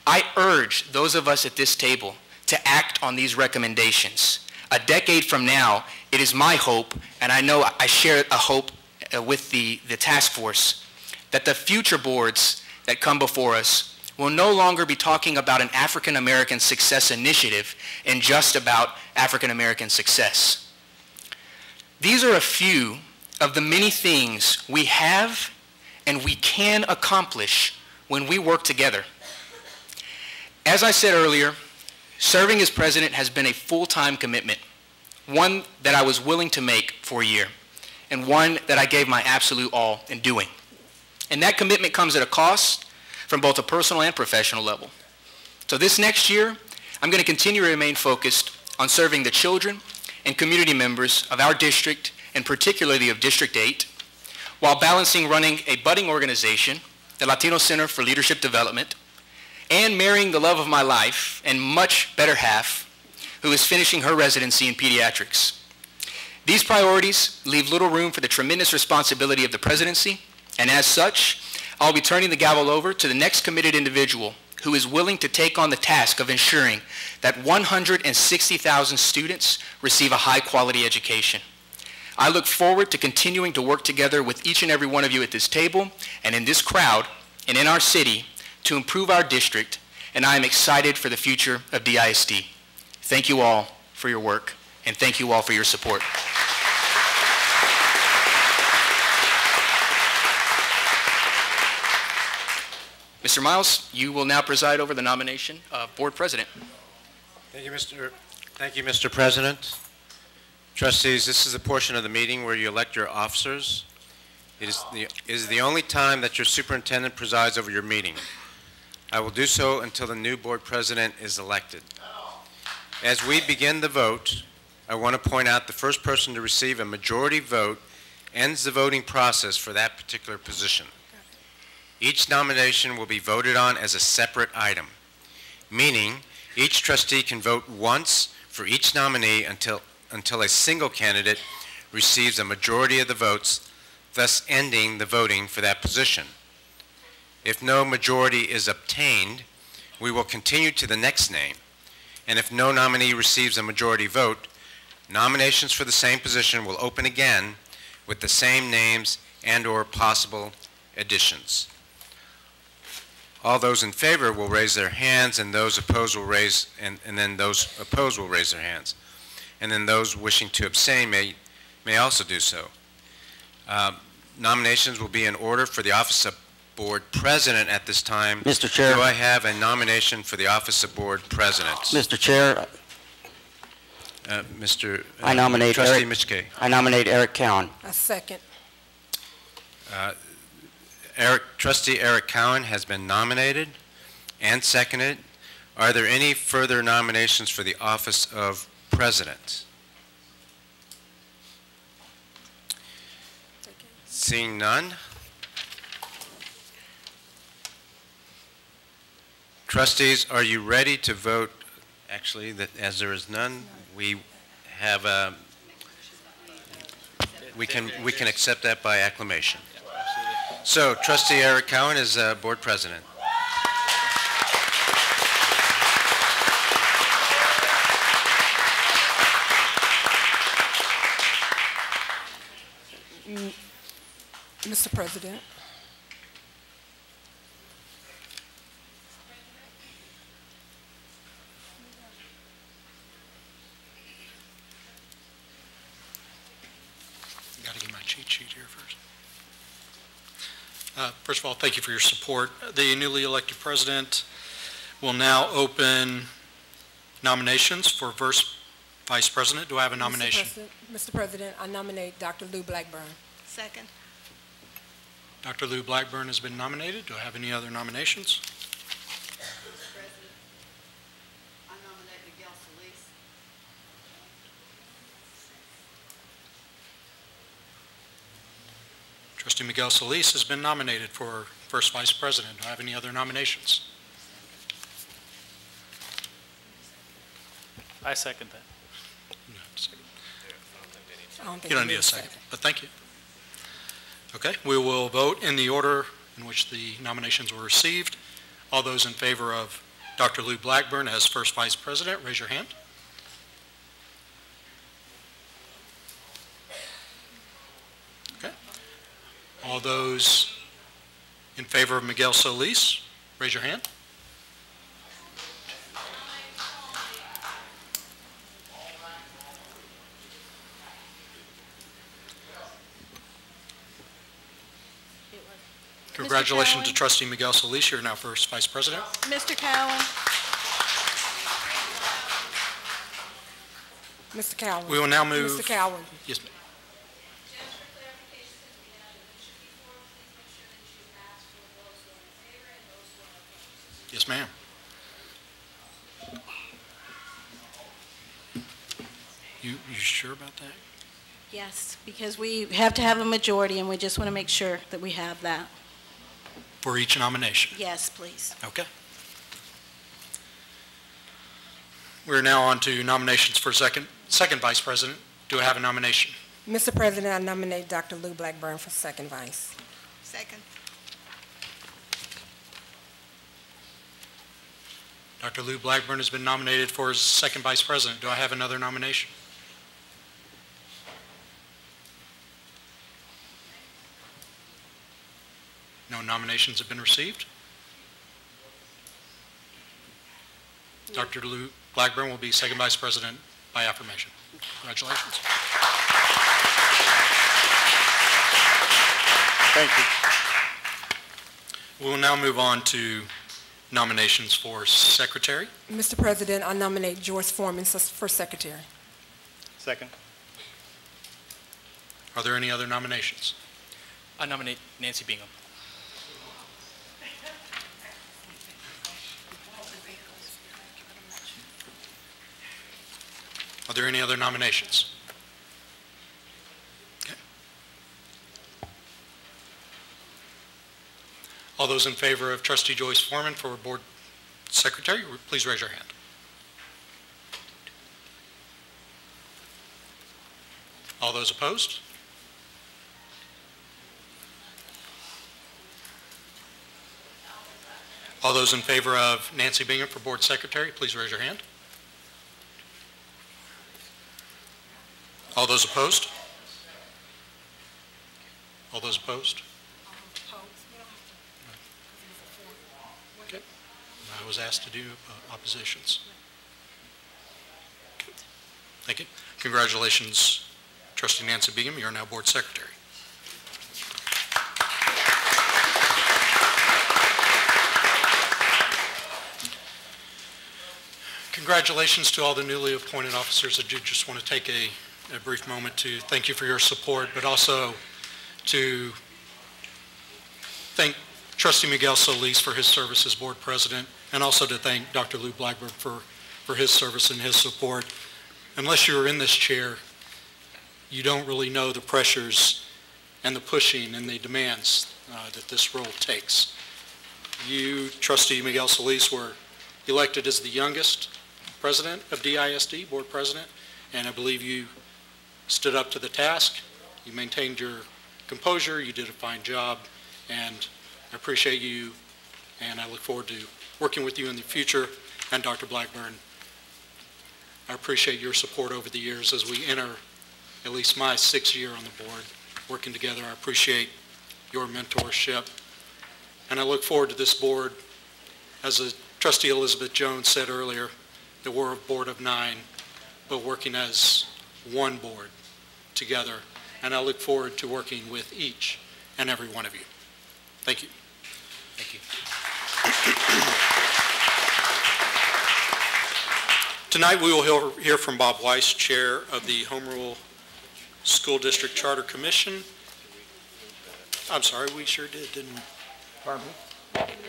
I urge those of us at this table to act on these recommendations. A decade from now, it is my hope, and I know I share a hope with the task force, that the future boards that come before us will no longer be talking about an African American Success Initiative and just about African American success. These are a few of the many things we have and we can accomplish when we work together. As I said earlier, serving as president has been a full-time commitment, one that I was willing to make for a year, and one that I gave my absolute all in doing. And that commitment comes at a cost from both a personal and professional level. So this next year, I'm going to continue to remain focused on serving the children and community members of our district, and particularly of District 8, while balancing running a budding organization, the Latino Center for Leadership Development, and marrying the love of my life and much better half, who is finishing her residency in pediatrics. These priorities leave little room for the tremendous responsibility of the presidency, and as such, I'll be turning the gavel over to the next committed individual who is willing to take on the task of ensuring that 160,000 students receive a high-quality education. I look forward to continuing to work together with each and every one of you at this table and in this crowd and in our city to improve our district, and I am excited for the future of DISD. Thank you all for your work, and thank you all for your support. Mr. Miles, you will now preside over the nomination of Board President. Thank you, Mr. President. Trustees, this is the portion of the meeting where you elect your officers. It is the only time that your superintendent presides over your meeting. I will do so until the new board president is elected. As we begin the vote, I want to point out the first person to receive a majority vote ends the voting process for that particular position. Each nomination will be voted on as a separate item, meaning each trustee can vote once for each nominee until a single candidate receives a majority of the votes, thus ending the voting for that position. If no majority is obtained, we will continue to the next name, and if no nominee receives a majority vote, nominations for the same position will open again with the same names and/or possible additions. All those in favor will raise their hands, and those opposed will raise, and then those opposed will raise their hands. And then those wishing to abstain may also do so. Nominations will be in order for the office of Board President at this time. Mr. Chair. Do I have a nomination for the office of Board President? Mr. Chair. I nominate Trustee Michke. I nominate Eric Cowan. A second. Trustee Eric Cowan has been nominated and seconded. Are there any further nominations for the office of president? Seeing none. Trustees, are you ready to vote? Actually, as there is none, we have we can accept that by acclamation. So, Trustee Eric Cowan is board president. Mr. President. Got to get my cheat sheet here first. First of all, thank you for your support. The newly elected president will now open nominations for vice president. Do I have a nomination? Mr. President, I nominate Dr. Lou Blackburn. Second. Dr. Lou Blackburn has been nominated. Do I have any other nominations? Mr. President, I nominate Miguel Solis. Trustee Miguel Solis has been nominated for first vice president. Do I have any other nominations? I second that. You don't need a second, but thank you. Okay, we will vote in the order in which the nominations were received. All those in favor of Dr. Lou Blackburn as first vice president, raise your hand. Okay. All those in favor of Miguel Solis, raise your hand. Congratulations to Trustee Miguel Solis. You're now first vice president. Mr. Cowan. Mr. Cowan. We will now move. Mr. Cowan. Yes, ma'am. Yes, ma'am. You sure about that? Yes, because we have to have a majority, and we just want to make sure that we have that. For each nomination? Yes, please. Okay. We're now on to nominations for second vice president. Do I have a nomination? Mr. President, I nominate Dr. Lou Blackburn for second vice. Second. Dr. Lou Blackburn has been nominated for second vice president. Do I have another nomination? No nominations have been received. Dr. Lou Blackburn will be second vice president by affirmation. Congratulations. Thank you. We will now move on to nominations for secretary. Mr. President, I nominate Joyce Foreman for secretary. Second. Are there any other nominations? I nominate Nancy Bingham. Are there any other nominations? Okay. All those in favor of Trustee Joyce Foreman for board secretary, please raise your hand. All those opposed? All those in favor of Nancy Bingham for board secretary, please raise your hand. All those opposed? All those opposed? Okay. I was asked to do oppositions. Okay. Thank you. Congratulations, Trustee Nancy Bingham. You're now board secretary. Congratulations to all the newly appointed officers. I do just want to take a brief moment to thank you for your support, but also to thank Trustee Miguel Solis for his service as board president, and also to thank Dr. Lou Blackburn for his service and his support. unless you're in this chair, you don't really know the pressures and the pushing and the demands that this role takes. You, Trustee Miguel Solis, were elected as the youngest president of DISD, board president, and I believe you stood up to the task. You maintained your composure, you did a fine job, and I appreciate you, and I look forward to working with you in the future. And Dr. Blackburn, I appreciate your support over the years as we enter at least my 6th year on the board, working together. I appreciate your mentorship, and I look forward to this board. As Trustee Elizabeth Jones said earlier, that we're a board of 9, but working as one board together, and I look forward to working with each and every one of you. Thank you. Thank you. Tonight we will hear from Bob Weiss, Chair of the Home Rule School District Charter Commission. I'm sorry, we sure did, didn't we? Pardon me?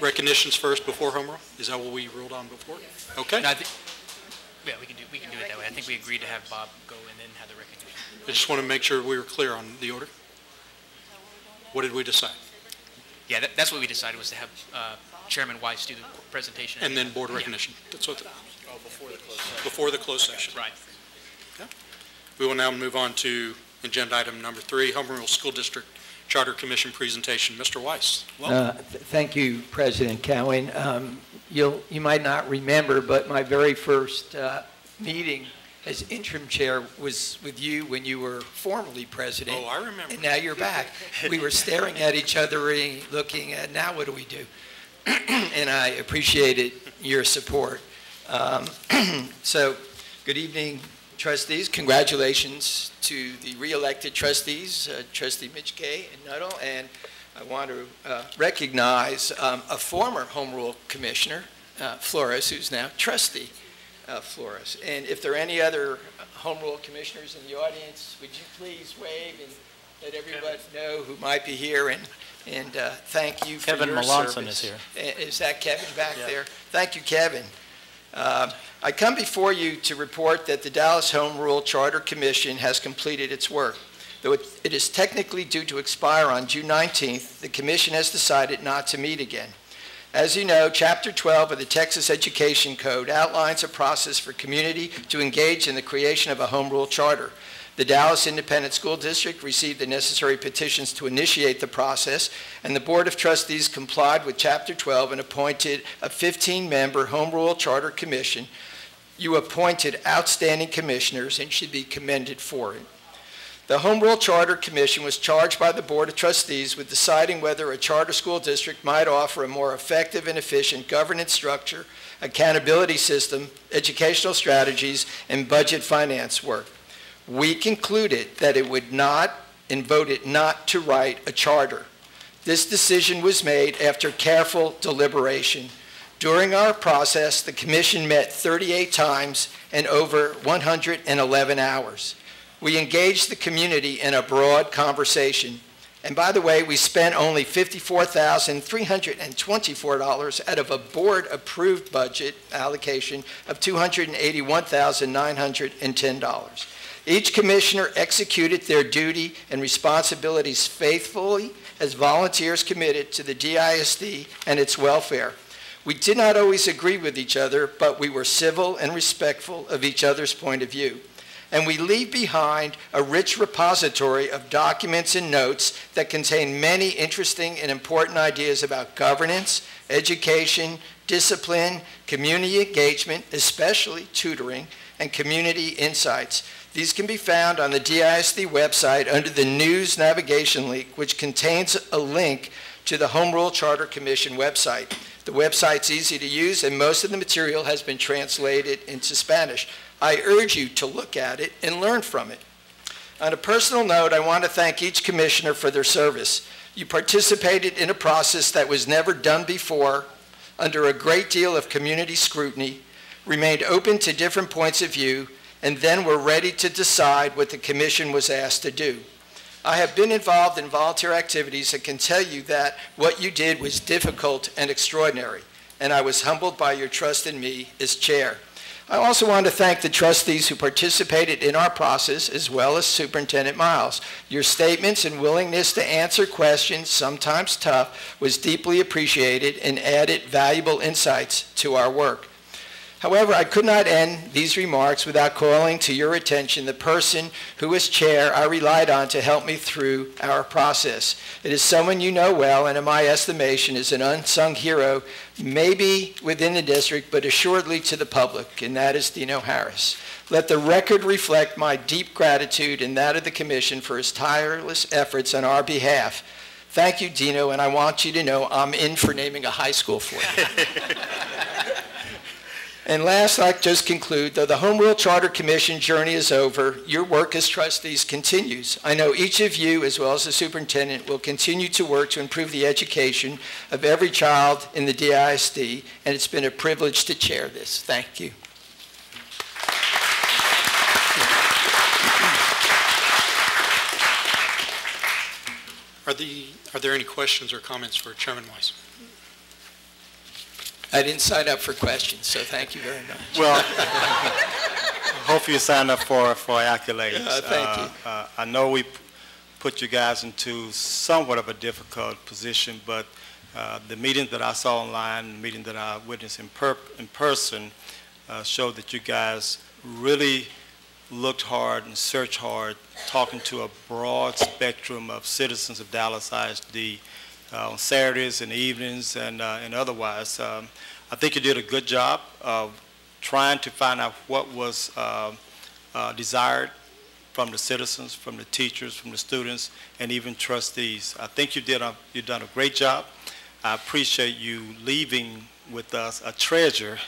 Recognitions first before Home Rule? Is that what we ruled on before? Okay. No, yeah, we can do it that way. I think we agreed to have Bob go and then have the recognition. I just want to make sure we were clear on the order. What did we decide? Yeah, that's what we decided, was to have Chairman Weiss do the presentation. And then board recognition. Yeah. That's what. Before the closed session. Before the closed session. Right. Okay. We will now move on to agenda item number 3, Home Rule School District Charter Commission presentation. Mr. Weiss. Thank you, President Cowan. You might not remember, but my very first meeting as interim chair was with you when you were formerly president. Oh, I remember. And now you're back. We were staring at each other, looking at, now what do we do? And I appreciated your support. So, good evening, trustees. Congratulations to the re-elected trustees, Trustee Mitch Gay and Nuttall. And I want to recognize a former Home Rule Commissioner, Flores, who's now Trustee Flores. And if there are any other Home Rule Commissioners in the audience, would you please wave and let everybody know who might be here, and thank you for Kevin your Melanson service. is here. Is that Kevin back there? Thank you, Kevin. I come before you to report that the Dallas Home Rule Charter Commission has completed its work. Though it is technically due to expire on June 19th, the Commission has decided not to meet again. As you know, Chapter 12 of the Texas Education Code outlines a process for community to engage in the creation of a Home Rule Charter. The Dallas Independent School District received the necessary petitions to initiate the process, and the Board of Trustees complied with Chapter 12 and appointed a 15-member Home Rule Charter Commission. You appointed outstanding commissioners and should be commended for it. The Home Rule Charter Commission was charged by the Board of Trustees with deciding whether a charter school district might offer a more effective and efficient governance structure, accountability system, educational strategies, and budget finance work. We concluded that it would not and voted not to write a charter. This decision was made after careful deliberation. During our process, the Commission met 38 times and over 111 hours. We engaged the community in a broad conversation. And by the way, we spent only $54,324 out of a board-approved budget allocation of $281,910. Each commissioner executed their duty and responsibilities faithfully as volunteers committed to the DISD and its welfare. We did not always agree with each other, but we were civil and respectful of each other's point of view. And we leave behind a rich repository of documents and notes that contain many interesting and important ideas about governance, education, discipline, community engagement, especially tutoring, and community insights. These can be found on the DISD website under the News Navigation link, which contains a link to the Home Rule Charter Commission website. The website's easy to use, and most of the material has been translated into Spanish. I urge you to look at it and learn from it. On a personal note, I want to thank each commissioner for their service. You participated in a process that was never done before, under a great deal of community scrutiny, remained open to different points of view, and then were ready to decide what the commission was asked to do. I have been involved in volunteer activities and can tell you that what you did was difficult and extraordinary, and I was humbled by your trust in me as chair. I also want to thank the trustees who participated in our process, as well as Superintendent Miles. Your statements and willingness to answer questions, sometimes tough, was deeply appreciated and added valuable insights to our work. However, I could not end these remarks without calling to your attention the person who, as chair, I relied on to help me through our process. It is someone you know well, and in my estimation is an unsung hero, maybe within the district, but assuredly to the public, and that is Dino Harris. Let the record reflect my deep gratitude and that of the commission for his tireless efforts on our behalf. Thank you, Dino, and I want you to know I'm in for naming a high school for you. And last, I'd like to just conclude, though the Home Rule Charter Commission journey is over, your work as trustees continues. I know each of you, as well as the superintendent, will continue to work to improve the education of every child in the DISD, and it's been a privilege to chair this. Thank you. Are there any questions or comments for Chairman Weiss? I didn't sign up for questions, so thank you very much. Well, I hope you signed up for accolades. Thank you. I know we put you guys into somewhat of a difficult position, but the meetings that I saw online, the meeting that I witnessed in person, showed that you guys really looked hard and searched hard, talking to a broad spectrum of citizens of Dallas ISD. On Saturdays and evenings and otherwise. I think you did a good job of trying to find out what was desired from the citizens, from the teachers, from the students, and even trustees. I think you've done a great job. I appreciate you leaving with us a treasure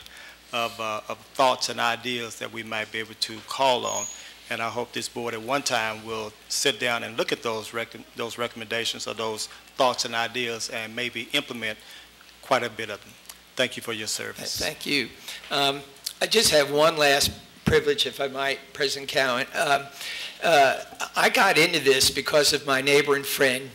of thoughts and ideas that we might be able to call on. And I hope this board at one time will sit down and look at those recommendations or those thoughts and ideas and maybe implement quite a bit of them. Thank you for your service. Thank you. I just have one last privilege, if I might, President Cowan. I got into this because of my neighbor and friend,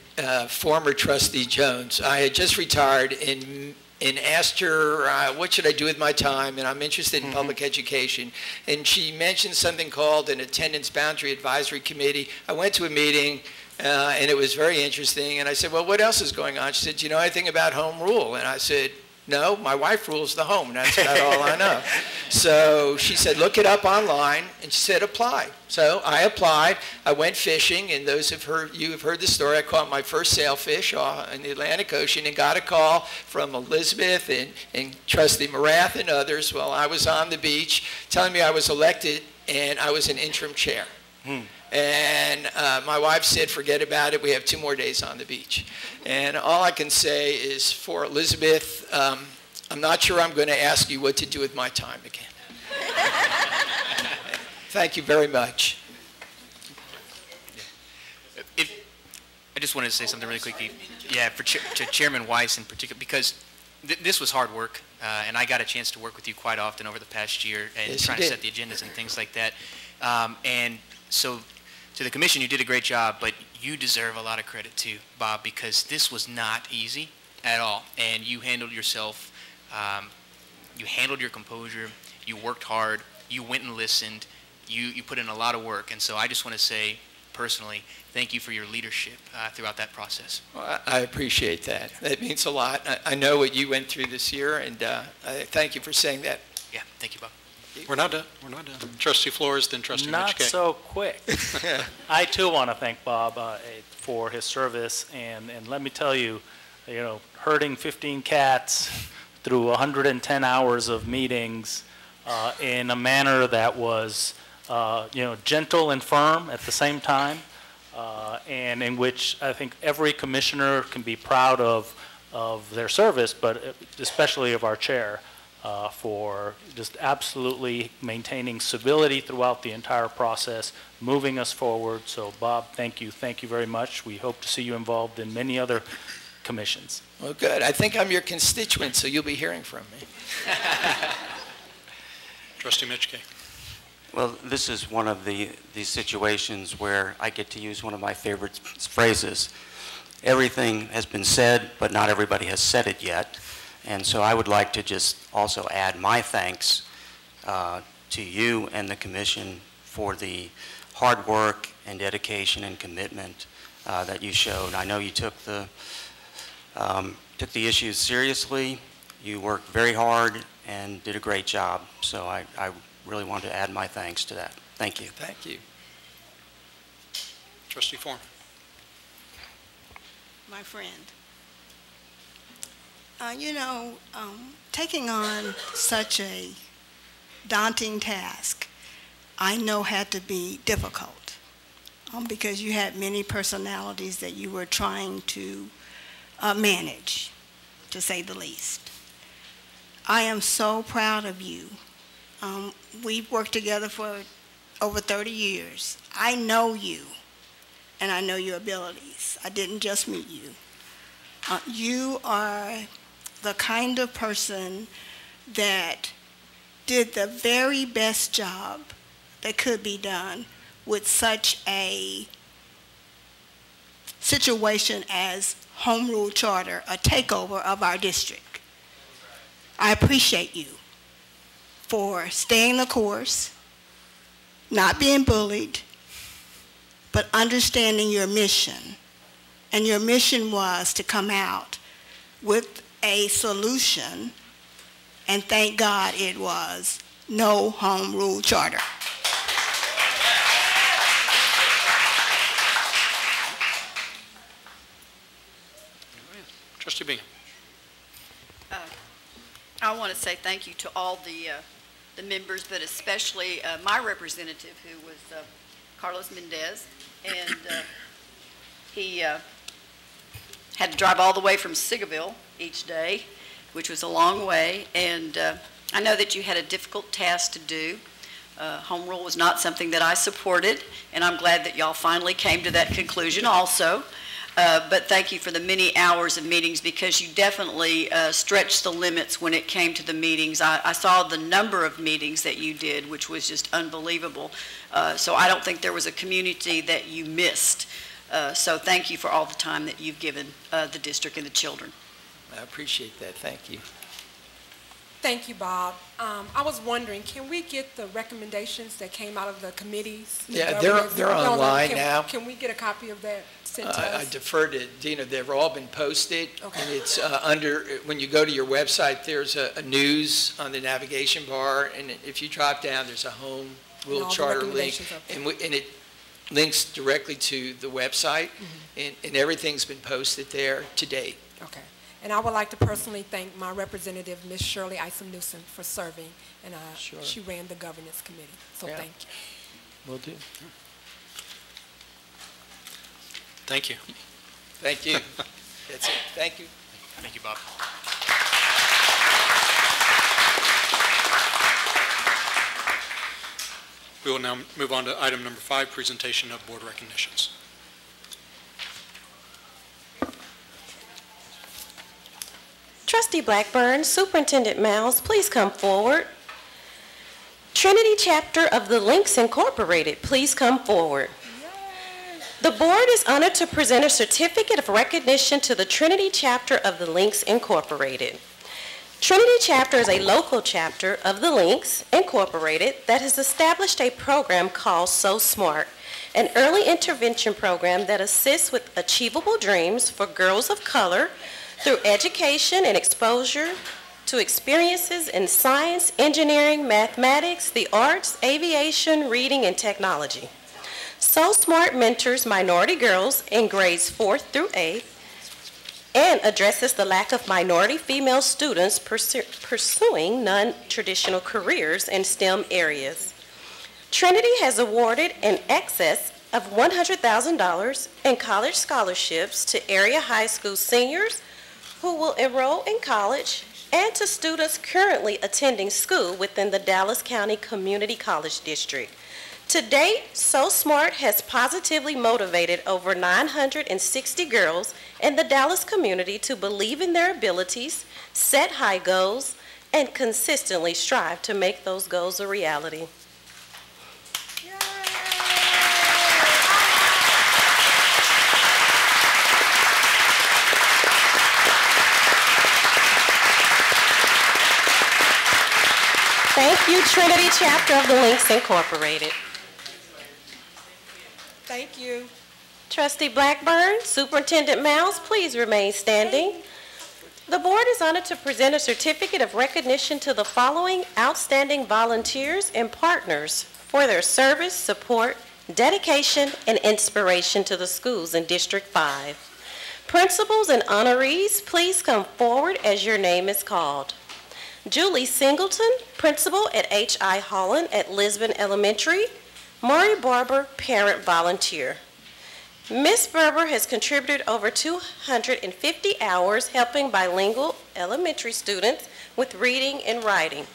former trustee Jones. I had just retired and asked her, what should I do with my time? And I'm interested in public education. And she mentioned something called an Attendance Boundary Advisory Committee. I went to a meeting, and it was very interesting. And I said, well, what else is going on? She said, do you know anything about home rule? And I said, no, my wife rules the home, and that's about all I know. So she said, look it up online, and she said, apply. So I applied. I went fishing, and those of you have heard the story. I caught my first sailfish in the Atlantic Ocean and got a call from Elizabeth and Trustee Morath and others while I was on the beach telling me I was elected and I was an interim chair. And my wife said, forget about it. We have 2 more days on the beach. And all I can say is for Elizabeth, I'm not sure I'm going to ask you what to do with my time again. Thank you very much. I just wanted to say something really quickly. Yeah, to Chairman Weiss in particular, because this was hard work, and I got a chance to work with you quite often over the past year and trying to set the agendas and things like that. And so to the commission, you did a great job, but you deserve a lot of credit too, Bob, because this was not easy at all. And you handled yourself, you handled your composure, you worked hard, you went and listened, you put in a lot of work. And so I just want to say personally, thank you for your leadership throughout that process. Well, I appreciate that. That means a lot. I know what you went through this year, and I thank you for saying that. Yeah, thank you, Bob. We're not done. We're not done. Trustee Flores, then Trustee Not Mitchell. so quick. I too want to thank Bob for his service, and let me tell you, herding 15 cats through 110 hours of meetings in a manner that was, gentle and firm at the same time, and in which I think every commissioner can be proud of their service, but especially of our chair. For just absolutely maintaining civility throughout the entire process, moving us forward. So, Bob, thank you. Thank you very much. We hope to see you involved in many other commissions. Well, good. I think I'm your constituent, so you'll be hearing from me. Trustee Mitchell. Well, this is one of these situations where I get to use one of my favorite phrases. Everything has been said, but not everybody has said it yet. And so I would like to just also add my thanks to you and the commission for the hard work and dedication and commitment that you showed. I know you took the issues seriously. You worked very hard and did a great job. So I really want to add my thanks to that. Thank you. Thank you. Trustee Foreman. My friend. Taking on such a daunting task, I know had to be difficult because you had many personalities that you were trying to manage, to say the least. I am so proud of you. We've worked together for over 30 years. I know you, and I know your abilities. I didn't just meet you. You are the kind of person that did the very best job that could be done with such a situation as home rule charter, a takeover of our district. I appreciate you for staying the course, not being bullied, but understanding your mission. And your mission was to come out with a solution, and thank God it was no home rule charter. Trustee Bingham. I want to say thank you to all the members, but especially my representative, who was Carlos Mendez, and he had to drive all the way from Sigaville each day, which was a long way, and I know that you had a difficult task to do. Home rule was not something that I supported, and I'm glad that y'all finally came to that conclusion also. But thank you for the many hours of meetings, because you definitely stretched the limits when it came to the meetings. I saw the number of meetings that you did, which was just unbelievable. So I don't think there was a community that you missed. So thank you for all the time that you've given the district and the children. I appreciate that. Thank you. Thank you, Bob. I was wondering, can we get the recommendations that came out of the committees? Yeah, they're online now. Can we get a copy of that sent to us? I defer to Dina. They've all been posted. Okay. And it's when you go to your website, there's a news on the navigation bar, and if you drop down, there's a home rule charter link, and it links directly to the website, and everything's been posted there to date. Okay. And I would like to personally thank my representative, Ms. Shirley Isom-Newsom, for serving, and Sure. she ran the governance committee. So Yeah. thank you. Will do. Thank you. Thank you. That's it. Thank you. Thank you, Bob. We will now move on to item number 5, presentation of board recognitions. Trustee Blackburn, Superintendent Miles, please come forward. Trinity Chapter of the Links Incorporated, please come forward. The board is honored to present a certificate of recognition to the Trinity Chapter of the Links Incorporated. Trinity Chapter is a local chapter of the Links Incorporated that has established a program called So Smart, an early intervention program that assists with achievable dreams for girls of color through education and exposure to experiences in science, engineering, mathematics, the arts, aviation, reading, and technology. So Smart mentors minority girls in grades 4th through 8th and addresses the lack of minority female students pursuing non-traditional careers in STEM areas. Trinity has awarded in excess of $100,000 in college scholarships to area high school seniors who will enroll in college and to students currently attending school within the Dallas County Community College District. To date, So Smart has positively motivated over 960 girls in the Dallas community to believe in their abilities, set high goals, and consistently strive to make those goals a reality. Thank you, Trinity Chapter of the Links Incorporated. Thank you. Trustee Blackburn, Superintendent Miles, please remain standing. The board is honored to present a certificate of recognition to the following outstanding volunteers and partners for their service, support, dedication, and inspiration to the schools in District 5. Principals and honorees, please come forward as your name is called. Julie Singleton, Principal at H.I. Holland at Lisbon Elementary. Maury Barber, Parent Volunteer. Ms. Berber has contributed over 250 hours helping bilingual elementary students with reading and writing.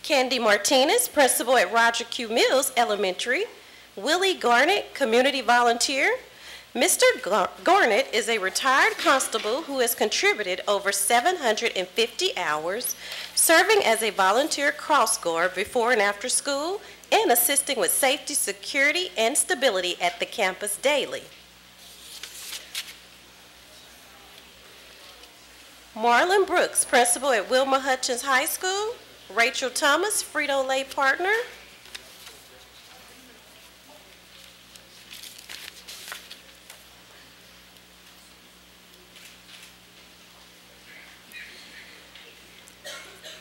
Candy Martinez, Principal at Roger Q. Mills Elementary. Willie Garnett, Community Volunteer. Mr. Garnett is a retired constable who has contributed over 750 hours serving as a volunteer cross guard before and after school and assisting with safety, security, and stability at the campus daily. Marlon Brooks, Principal at Wilma Hutchins High School. Rachel Thomas, Frito-Lay Partner.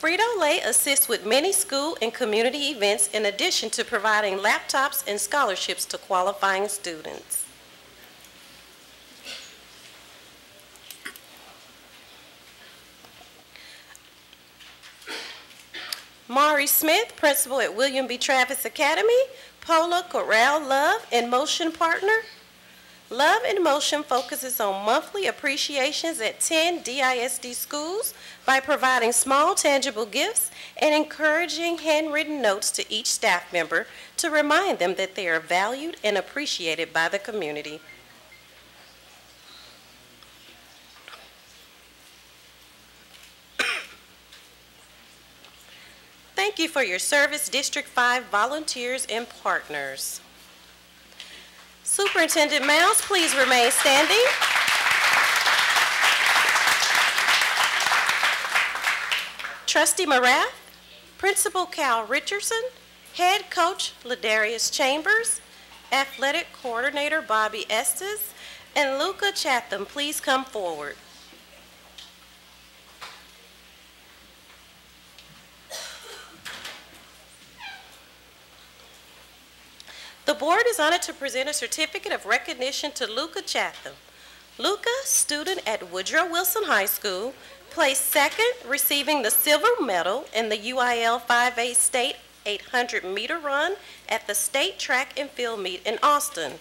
Frito-Lay assists with many school and community events in addition to providing laptops and scholarships to qualifying students. Mari Smith, Principal at William B. Travis Academy. Paula Corral Love in Motion Partner. Love in Motion focuses on monthly appreciations at 10 DISD schools by providing small tangible gifts and encouraging handwritten notes to each staff member to remind them that they are valued and appreciated by the community. Thank you for your service, District 5 volunteers and partners. Superintendent Miles, please remain standing. Trustee Marath, Principal Cal Richardson, Head Coach Ladarius Chambers, Athletic Coordinator Bobby Estes, and Luca Chatham, please come forward. The board is honored to present a certificate of recognition to Luca Chatham. Luca, student at Woodrow Wilson High School, placed second, receiving the silver medal in the UIL 5A State 800-meter run at the State Track and Field Meet in Austin.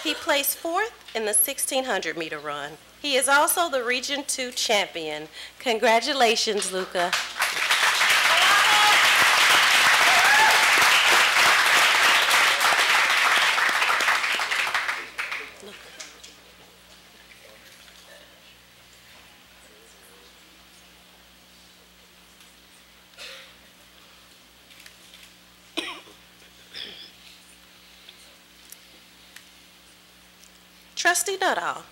He placed fourth in the 1600-meter run. He is also the Region 2 champion. Congratulations, Luca. Trustee Nuttall,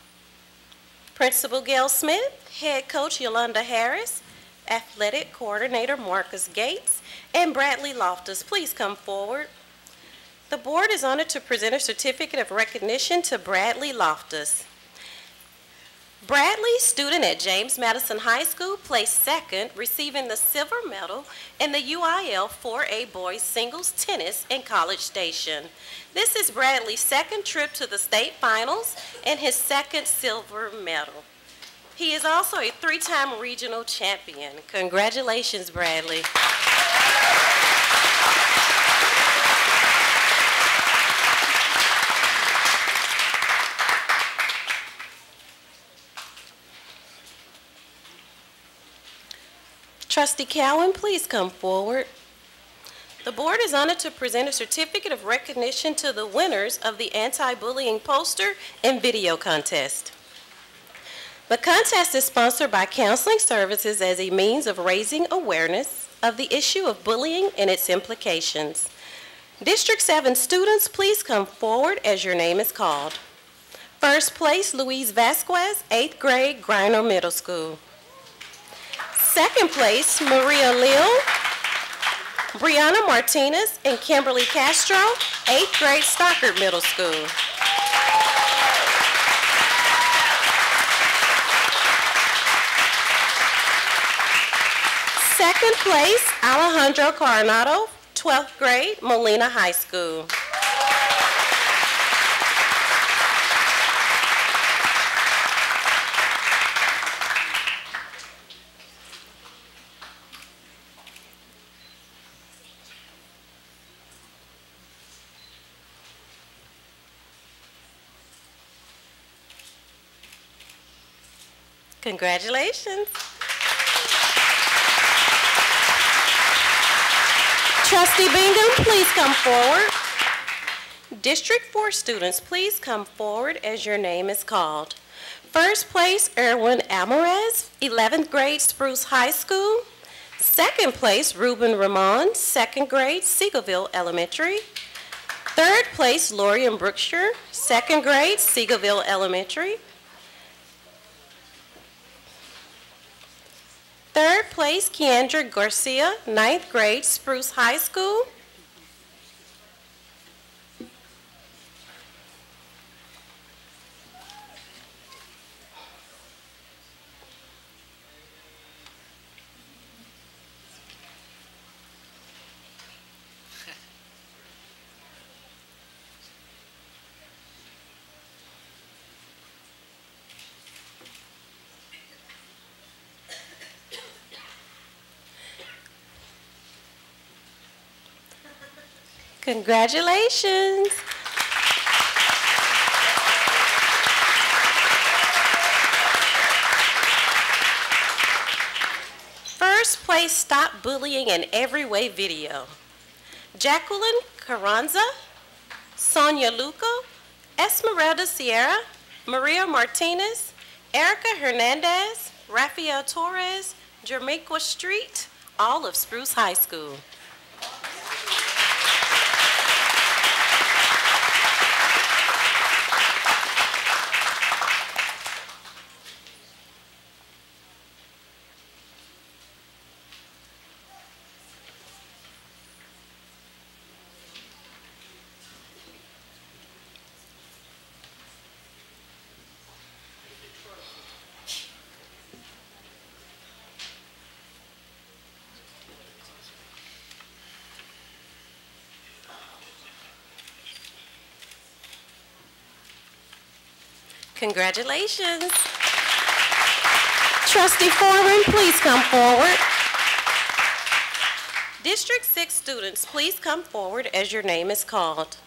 Principal Gail Smith, Head Coach Yolanda Harris, Athletic Coordinator Marcus Gates, and Bradley Loftus, please come forward. The board is honored to present a certificate of recognition to Bradley Loftus. Bradley, student at James Madison High School, placed second, receiving the silver medal in the UIL 4A Boys Singles Tennis in College Station. This is Bradley's second trip to the state finals and his second silver medal. He is also a three-time regional champion. Congratulations, Bradley. Trustee Cowan, please come forward. The board is honored to present a certificate of recognition to the winners of the anti-bullying poster and video contest. The contest is sponsored by Counseling Services as a means of raising awareness of the issue of bullying and its implications. District 7 students, please come forward as your name is called. First place, Louise Vasquez, 8th grade, Griner Middle School. Second place, Maria Leal, Brianna Martinez, and Kimberly Castro, 8th grade, Stockard Middle School. Second place, Alejandro Coronado, 12th grade, Molina High School. Congratulations. Trustee Bingham, please come forward. District 4 students, please come forward as your name is called. First place, Erwin Alvarez, 11th grade, Spruce High School. Second place, Ruben Ramon, 2nd grade, Seagoville Elementary. Third place, Lorian Brookshire, 2nd grade, Seagoville Elementary. Third place, Keandra Garcia, 9th grade, Spruce High School. Congratulations. First place, Stop Bullying in Every Way video. Jacqueline Carranza, Sonia Luco, Esmeralda Sierra, Maria Martinez, Erica Hernandez, Rafael Torres, Jamaica Street, all of Spruce High School. Congratulations. Trustee Foreman, please come forward. District 6 students, please come forward as your name is called.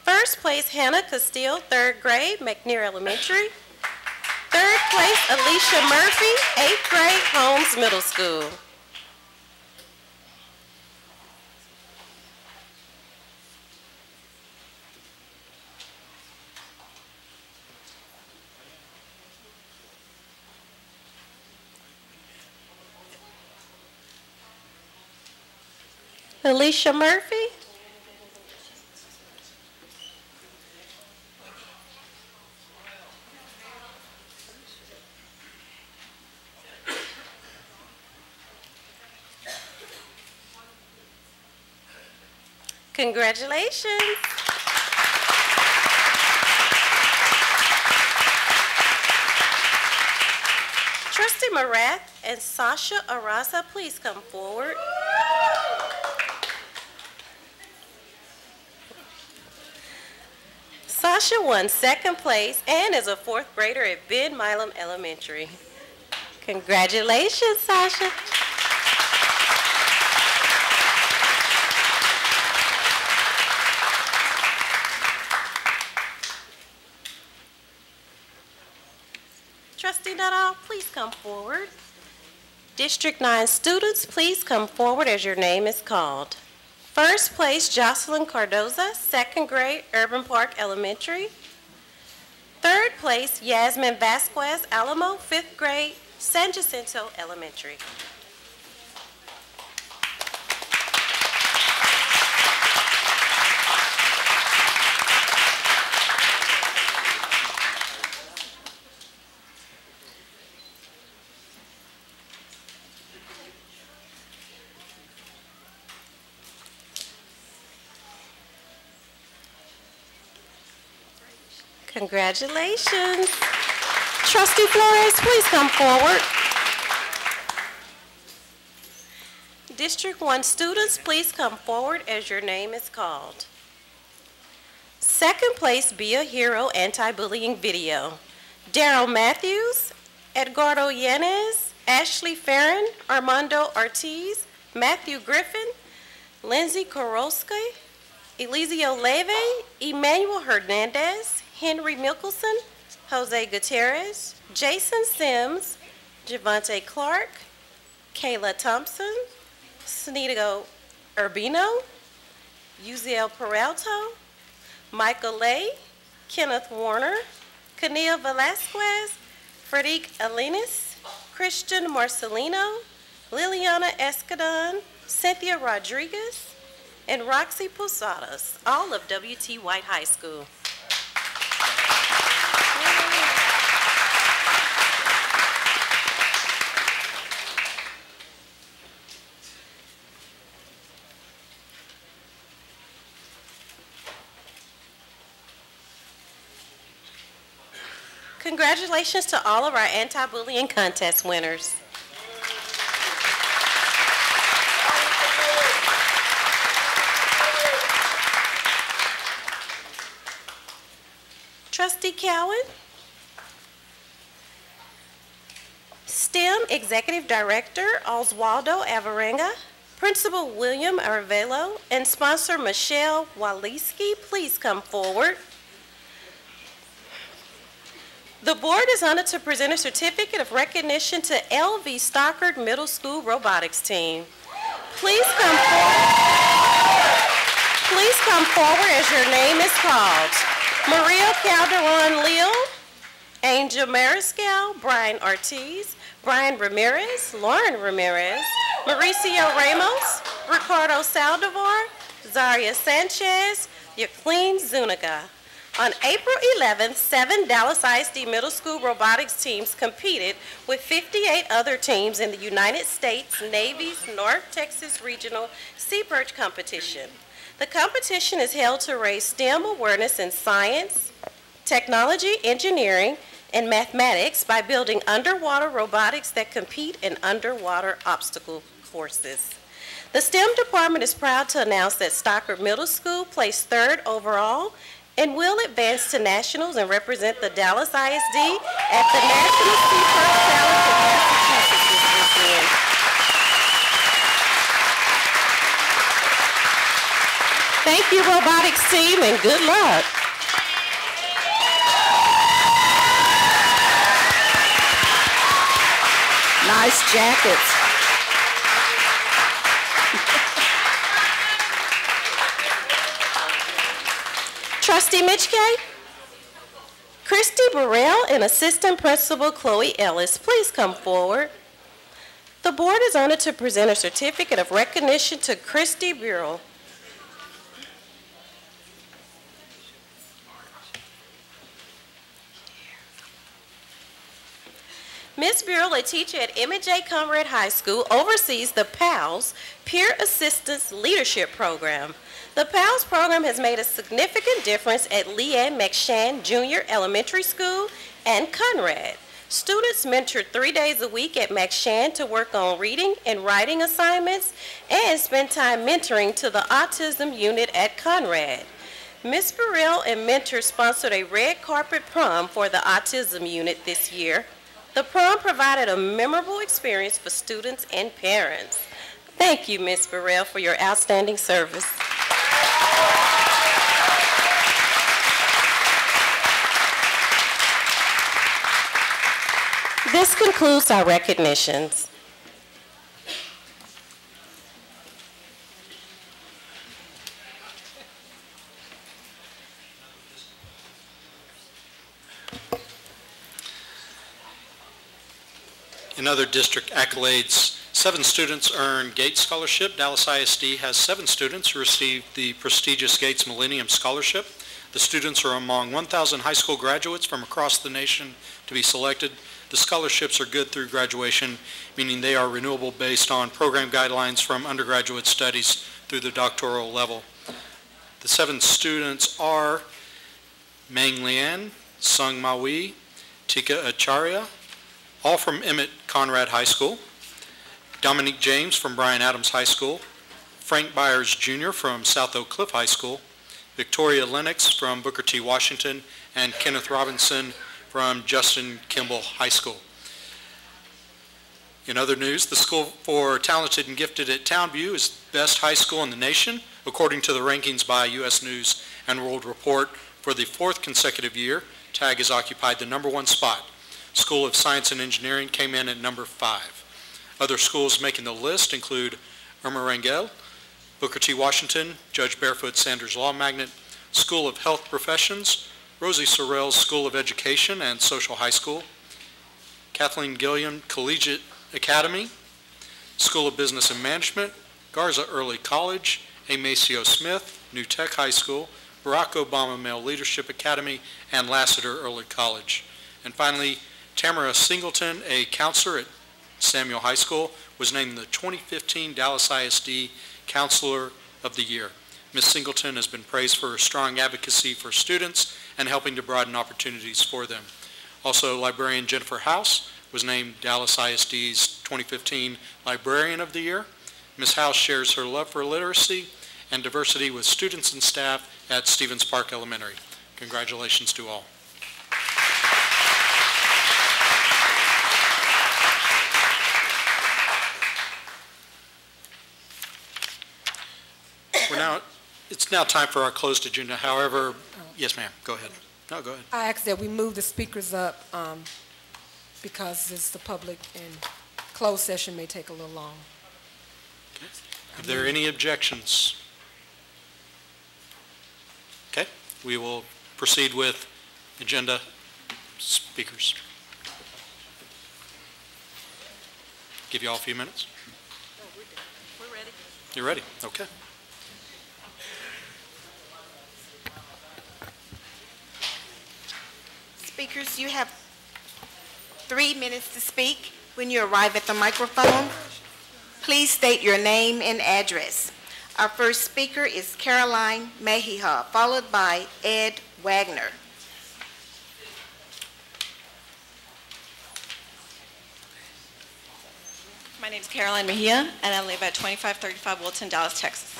First place, Hannah Castile, 3rd grade, McNair Elementary. Third place, Alicia Murphy, 8th grade, Holmes Middle School. Alicia Murphy. Congratulations. Trustee Marath and Sasha Arasa, please come forward. Sasha won 2nd place and is a 4th grader at Ben Milam Elementary. Congratulations, Sasha. Trustee Nuttall, please come forward. District 9 students, please come forward as your name is called. First place, Jocelyn Cardoza, 2nd grade, Urban Park Elementary. Third place, Yasmin Vasquez Alamo, 5th grade, San Jacinto Elementary. Congratulations. Trustee Flores, please come forward. District 1 students, please come forward as your name is called. Second place, Be a Hero anti-bullying video. Daryl Matthews, Edgardo Yanez, Ashley Farron, Armando Ortiz, Matthew Griffin, Lindsay Koroski, Elizio Leve, Emmanuel Hernandez, Henry Mickelson, Jose Gutierrez, Jason Sims, Javante Clark, Kayla Thompson, Snigo Urbino, Uziel Peralto, Michael Lay, Kenneth Warner, Kania Velasquez, Fredique Alinas, Christian Marcelino, Liliana Escadon, Cynthia Rodriguez, and Roxy Posadas, all of W.T. White High School. Congratulations to all of our anti-bullying contest winners. Trustee Cowan. STEM Executive Director Oswaldo Avarenga, Principal William Arvelo, and sponsor Michelle Waliski, please come forward. The board is honored to present a certificate of recognition to LV Stockard Middle School Robotics Team. Please come forward. Please come forward as your name is called. Maria Calderon Leal, Angel Mariscal, Brian Ortiz, Brian Ramirez, Lauren Ramirez, Mauricio Ramos, Ricardo Saldivar, Zaria Sanchez, Jacqueline Zuniga. On April 11th, 7 Dallas ISD Middle School robotics teams competed with 58 other teams in the United States Navy's North Texas Regional Sea Perch Competition. The competition is held to raise STEM awareness in science, technology, engineering, and mathematics by building underwater robotics that compete in underwater obstacle courses. The STEM department is proud to announce that Stockard Middle School placed 3rd overall and will advance to nationals and represent the Dallas ISD at the National Sea Perch Challenge in Massachusetts this weekend. Thank you, robotics team, and good luck. Nice jackets. Trustee Mitchkay, Christy Burrell and Assistant Principal Chloe Ellis, please come forward. The board is honored to present a certificate of recognition to Christy Burrell. Ms. Burrell, a teacher at M&J Conrad High School, oversees the PALS, Peer Assistance Leadership Program. The PALS program has made a significant difference at Leanne McShann Junior Elementary School and Conrad. Students mentored 3 days a week at McShann to work on reading and writing assignments and spend time mentoring to the autism unit at Conrad. Ms. Burrell and mentors sponsored a red carpet prom for the autism unit this year. The prom provided a memorable experience for students and parents. Thank you, Ms. Burrell, for your outstanding service. This concludes our recognitions. In other district accolades, 7 students earned Gates Scholarship. Dallas ISD has 7 students who received the prestigious Gates Millennium Scholarship. The students are among 1,000 high school graduates from across the nation to be selected. The scholarships are good through graduation, meaning they are renewable based on program guidelines from undergraduate studies through the doctoral level. The 7 students are Meng Lian, Sung Maui, Tika Acharya, all from Emmett Conrad High School. Dominique James from Bryan Adams High School. Frank Byers Jr. from South Oak Cliff High School. Victoria Lennox from Booker T. Washington, and Kenneth Robinson from Justin Kimball High School. In other news, the School for Talented and Gifted at Townview is best high school in the nation, according to the rankings by U.S. News and World Report. For the 4th consecutive year, TAG has occupied the #1 spot. School of Science and Engineering came in at #5. Other schools making the list include Irma Rangel, Booker T. Washington, Judge Barefoot Sanders Law Magnet, School of Health Professions, Rosie Sorrell's School of Education and Social High School, Kathleen Gilliam Collegiate Academy, School of Business and Management, Garza Early College, A. Maceo Smith, New Tech High School, Barack Obama Male Leadership Academy, and Lassiter Early College. And finally, Tamara Singleton, a counselor at Samuel High School, was named the 2015 Dallas ISD Counselor of the Year. Ms. Singleton has been praised for her strong advocacy for students and helping to broaden opportunities for them. Also, librarian Jennifer House was named Dallas ISD's 2015 Librarian of the Year. Ms. House shares her love for literacy and diversity with students and staff at Stevens Park Elementary. Congratulations to all. It's now time for our closed agenda. However, yes, ma'am, go ahead. No, go ahead. I ask that we move the speakers up because it's the public and closed session may take a little long. Okay. Are there any objections? Okay, we will proceed with agenda speakers. Give you all a few minutes. We're ready. You're ready? Okay. Speakers, you have 3 minutes to speak. When you arrive at the microphone, please state your name and address. Our first speaker is Caroline Mejia, followed by Ed Wagner. My name is Caroline Mejia, and I live at 2535 Wilton, Dallas, Texas.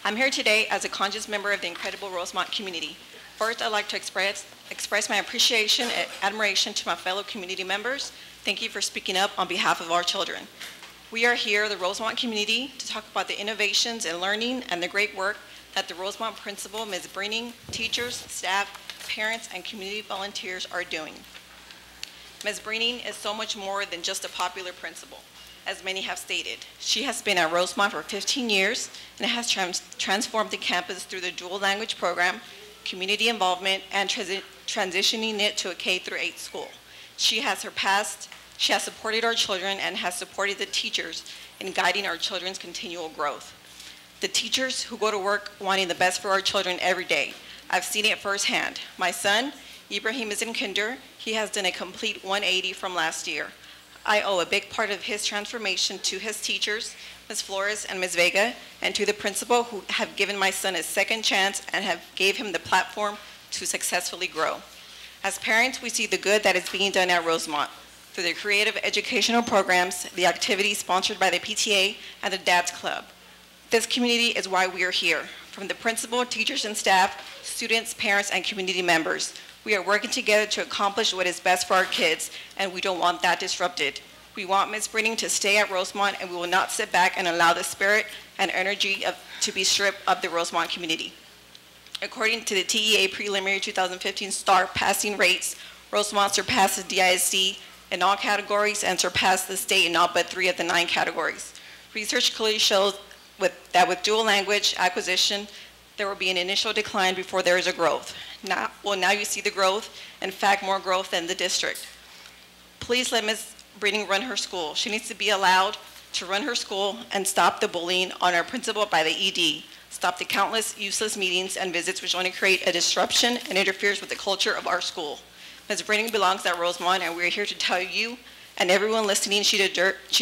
I'm here today as a conscious member of the incredible Rosemont community. First, I'd like to express my appreciation and admiration to my fellow community members. Thank you for speaking up on behalf of our children. We are here, the Rosemont community, to talk about the innovations in learning and the great work that the Rosemont principal, Ms. Breening, teachers, staff, parents, and community volunteers are doing. Ms. Breening is so much more than just a popular principal, as many have stated. She has been at Rosemont for 15 years and has transformed the campus through the dual language program, community involvement, and transitioning it to a K-8 school. She has supported our children and has supported the teachers in guiding our children's continual growth. The teachers who go to work wanting the best for our children every day. I've seen it firsthand. My son, Ibrahim, is in kinder. He has done a complete 180 from last year. I owe a big part of his transformation to his teachers, Ms. Flores and Ms. Vega, and to the principal who have given my son a second chance and have gave him the platform to successfully grow. As parents, we see the good that is being done at Rosemont through the creative educational programs, the activities sponsored by the PTA, and the Dads Club. This community is why we are here. From the principal, teachers and staff, students, parents, and community members, we are working together to accomplish what is best for our kids, and we don't want that disrupted. We want Ms. Breening to stay at Rosemont, and we will not sit back and allow the spirit and energy to be stripped of the Rosemont community. According to the TEA preliminary 2015 STAR passing rates, Rosemont surpasses DISD in all categories and surpassed the state in all but 3 of the 9 categories. Research clearly shows that with dual language acquisition, there will be an initial decline before there is a growth. Now you see the growth, in fact, more growth than the district. Please let Ms. Breening run her school. She needs to be allowed to run her school and stop the bullying on our principal by the ED. Stop the countless useless meetings and visits which only create a disruption and interferes with the culture of our school. Ms. Breening belongs at Rosemont, and we're here to tell you and everyone listening she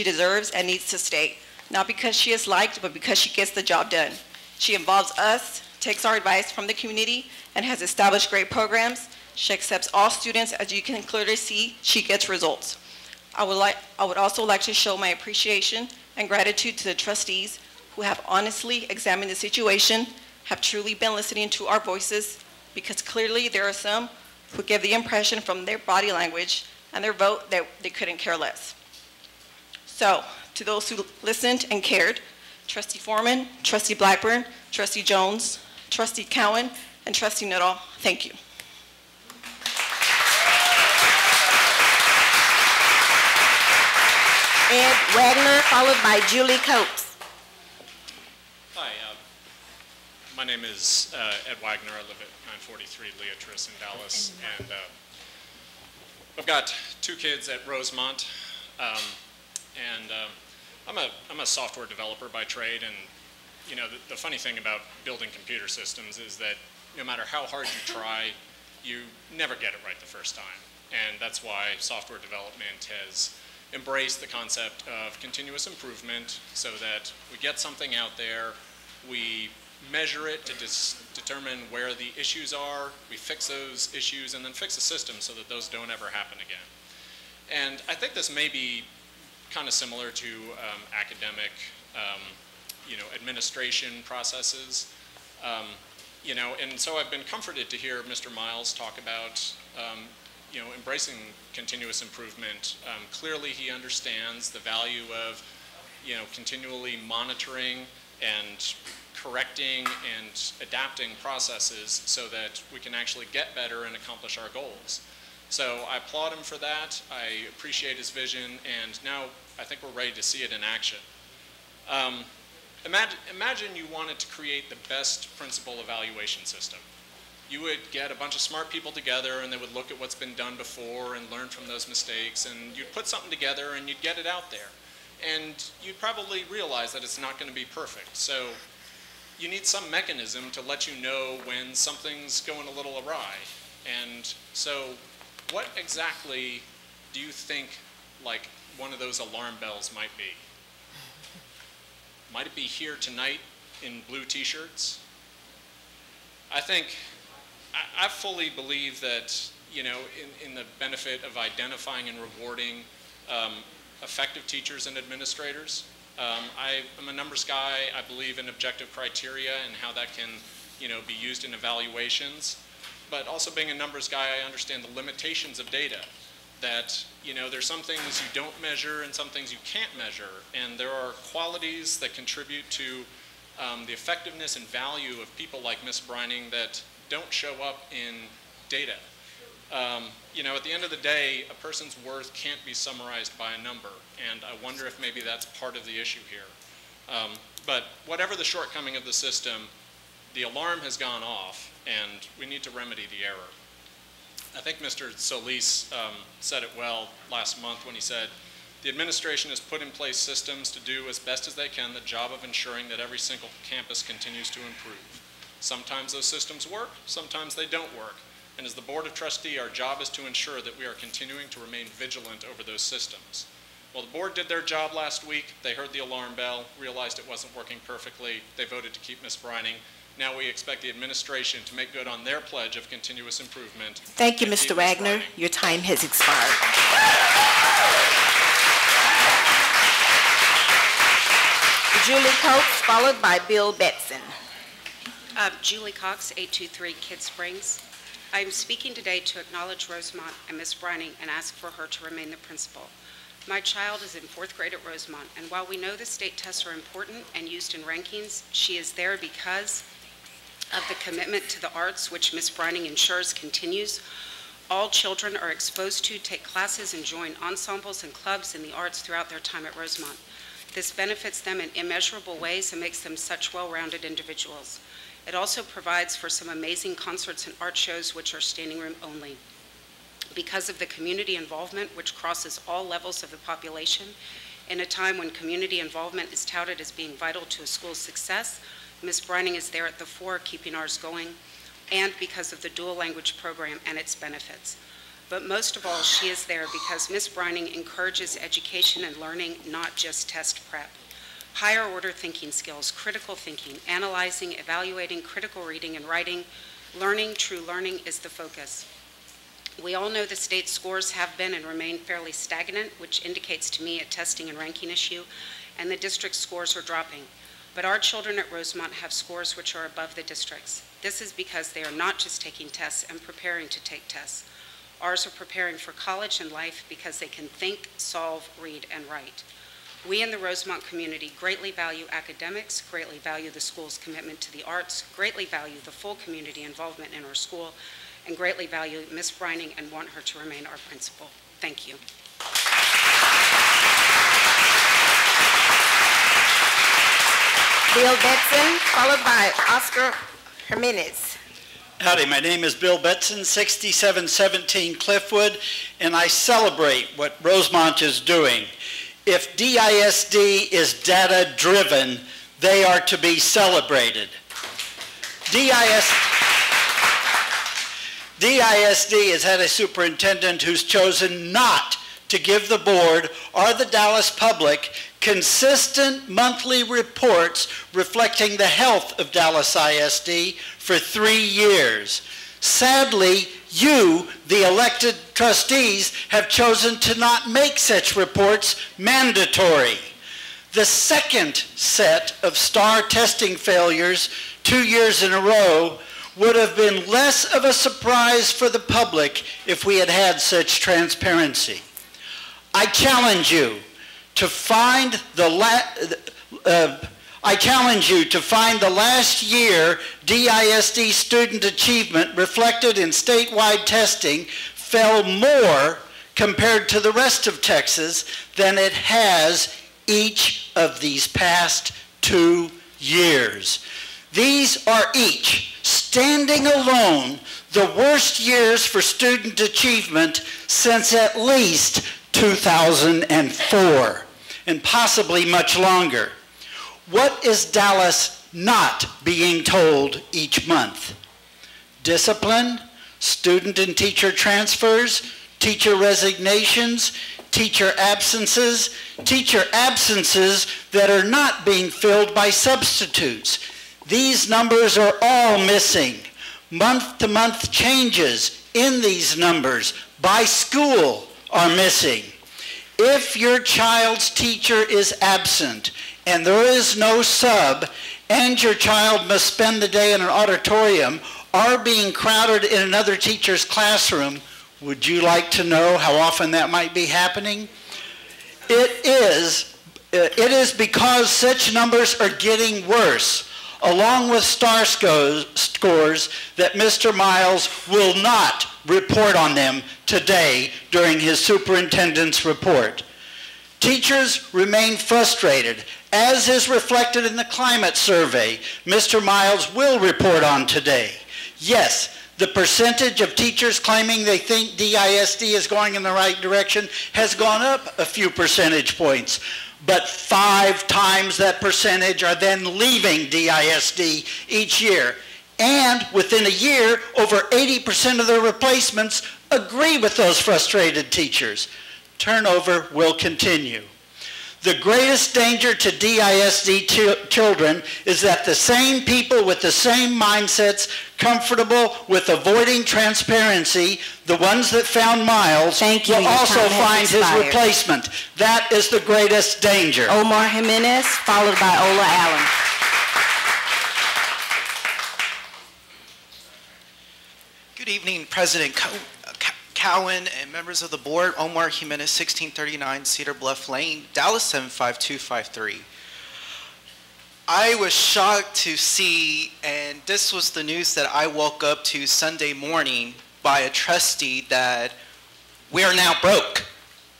deserves and needs to stay. Not because she is liked, but because she gets the job done. She involves us, takes our advice from the community, and has established great programs. She accepts all students. As you can clearly see, she gets results. I would also like to show my appreciation and gratitude to the trustees who have honestly examined the situation, have truly been listening to our voices, because clearly there are some who give the impression from their body language and their vote that they couldn't care less. So, to those who listened and cared, Trustee Foreman, Trustee Blackburn, Trustee Jones, Trustee Cowan, and Trustee Nuttall, thank you. Ed Wagner, followed by Julie Coates. Hi, my name is Ed Wagner. I live at 943 Leatrice in Dallas, and I've got 2 kids at Rosemont, and I'm a software developer by trade, and you know the funny thing about building computer systems is that no matter how hard you try, you never get it right the first time, and that's why software development has embraced the concept of continuous improvement so that we get something out there, we measure it to determine where the issues are, we fix those issues, and then fix the system so that those don't ever happen again. And I think this may be kind of similar to academic, administration processes. And so I've been comforted to hear Mr. Miles talk about embracing continuous improvement. Clearly he understands the value of, continually monitoring and correcting and adapting processes so that we can actually get better and accomplish our goals. So I applaud him for that. I appreciate his vision, and now I think we're ready to see it in action. Imagine you wanted to create the best principal evaluation system. You would get a bunch of smart people together and they would look at what's been done before and learn from those mistakes, and you'd put something together and you'd get it out there. And you'd probably realize that it's not going to be perfect. So you need some mechanism to let you know when something's going a little awry. And so what exactly do you think like one of those alarm bells might be? Might it be here tonight in blue t-shirts? I fully believe that, in the benefit of identifying and rewarding effective teachers and administrators. I'm a numbers guy. I believe in objective criteria and how that can, be used in evaluations. But also being a numbers guy, I understand the limitations of data. That, there's some things you don't measure and some things you can't measure. And there are qualities that contribute to the effectiveness and value of people like Ms. Brining that don't show up in data. At the end of the day, a person's worth can't be summarized by a number, and I wonder if maybe that's part of the issue here. But whatever the shortcoming of the system, the alarm has gone off, and we need to remedy the error. I think Mr. Solis said it well last month when he said, the administration has put in place systems to do as best as they can the job of ensuring that every single campus continues to improve. Sometimes those systems work, sometimes they don't work. And as the Board of Trustees, our job is to ensure that we are continuing to remain vigilant over those systems. Well, the board did their job last week. They heard the alarm bell, realized it wasn't working perfectly. They voted to keep Ms. Brining. Now we expect the administration to make good on their pledge of continuous improvement. Thank you, Mr. Wagner. Your time has expired. Julie Coates, followed by Bill Betson. Julie Cox, 823 Kid Springs. I'm speaking today to acknowledge Rosemont and Ms. Brining and ask for her to remain the principal. My child is in 4th grade at Rosemont, and while we know the state tests are important and used in rankings, she is there because of the commitment to the arts, which Ms. Brining ensures continues. All children are exposed to, take classes, and join ensembles and clubs in the arts throughout their time at Rosemont. This benefits them in immeasurable ways and makes them such well-rounded individuals. It also provides for some amazing concerts and art shows which are standing room only. Because of the community involvement, which crosses all levels of the population, in a time when community involvement is touted as being vital to a school's success, Ms. Brining is there at the fore, keeping ours going, and because of the dual language program and its benefits. But most of all, she is there because Ms. Brining encourages education and learning, not just test prep. Higher order thinking skills, critical thinking, analyzing, evaluating, critical reading and writing, learning, true learning is the focus. We all know the state scores have been and remain fairly stagnant, which indicates to me a testing and ranking issue, and the district scores are dropping. But our children at Rosemont have scores which are above the district's. This is because they are not just taking tests and preparing to take tests. Ours are preparing for college and life because they can think, solve, read, and write. We in the Rosemont community greatly value academics, greatly value the school's commitment to the arts, greatly value the full community involvement in our school, and greatly value Ms. Brining and want her to remain our principal. Thank you. Bill Betson, followed by Oscar Jimenez. Howdy, my name is Bill Betson, 6717 Cliffwood, and I celebrate what Rosemont is doing. If DISD is data-driven, they are to be celebrated. DISD has had a superintendent who's chosen not to give the board or the Dallas public consistent monthly reports reflecting the health of Dallas ISD for 3 years. Sadly, you, the elected trustees, have chosen to not make such reports mandatory. The second set of STAR testing failures 2 years in a row would have been less of a surprise for the public if we had had such transparency. I challenge you to find the last year DISD student achievement reflected in statewide testing fell more compared to the rest of Texas than it has each of these past 2 years. These are each, standing alone, the worst years for student achievement since at least 2004, and possibly much longer. What is Dallas not being told each month? Discipline, student and teacher transfers, teacher resignations, teacher absences that are not being filled by substitutes. These numbers are all missing. Month-to-month changes in these numbers by school are missing. If your child's teacher is absent and there is no sub and your child must spend the day in an auditorium or being crowded in another teacher's classroom, would you like to know how often that might be happening? It is because such numbers are getting worse, along with STAR scores, that Mr. Miles will not report on them today during his superintendent's report. Teachers remain frustrated, as is reflected in the climate survey Mr. Miles will report on today. Yes, the percentage of teachers claiming they think DISD is going in the right direction has gone up a few percentage points, but 5 times that percentage are then leaving DISD each year. And within a year, over 80% of their replacements agree with those frustrated teachers. Turnover will continue. The greatest danger to DISD children is that the same people with the same mindsets comfortable with avoiding transparency, the ones that found Miles, will also find his replacement. That is the greatest danger. Omar Jimenez, followed by Ola Allen. Good evening, President Cowan and members of the board. Omar Jimenez, 1639 Cedar Bluff Lane, Dallas 75253. I was shocked to see, and this was the news that I woke up to Sunday morning by a trustee, that we are now broke.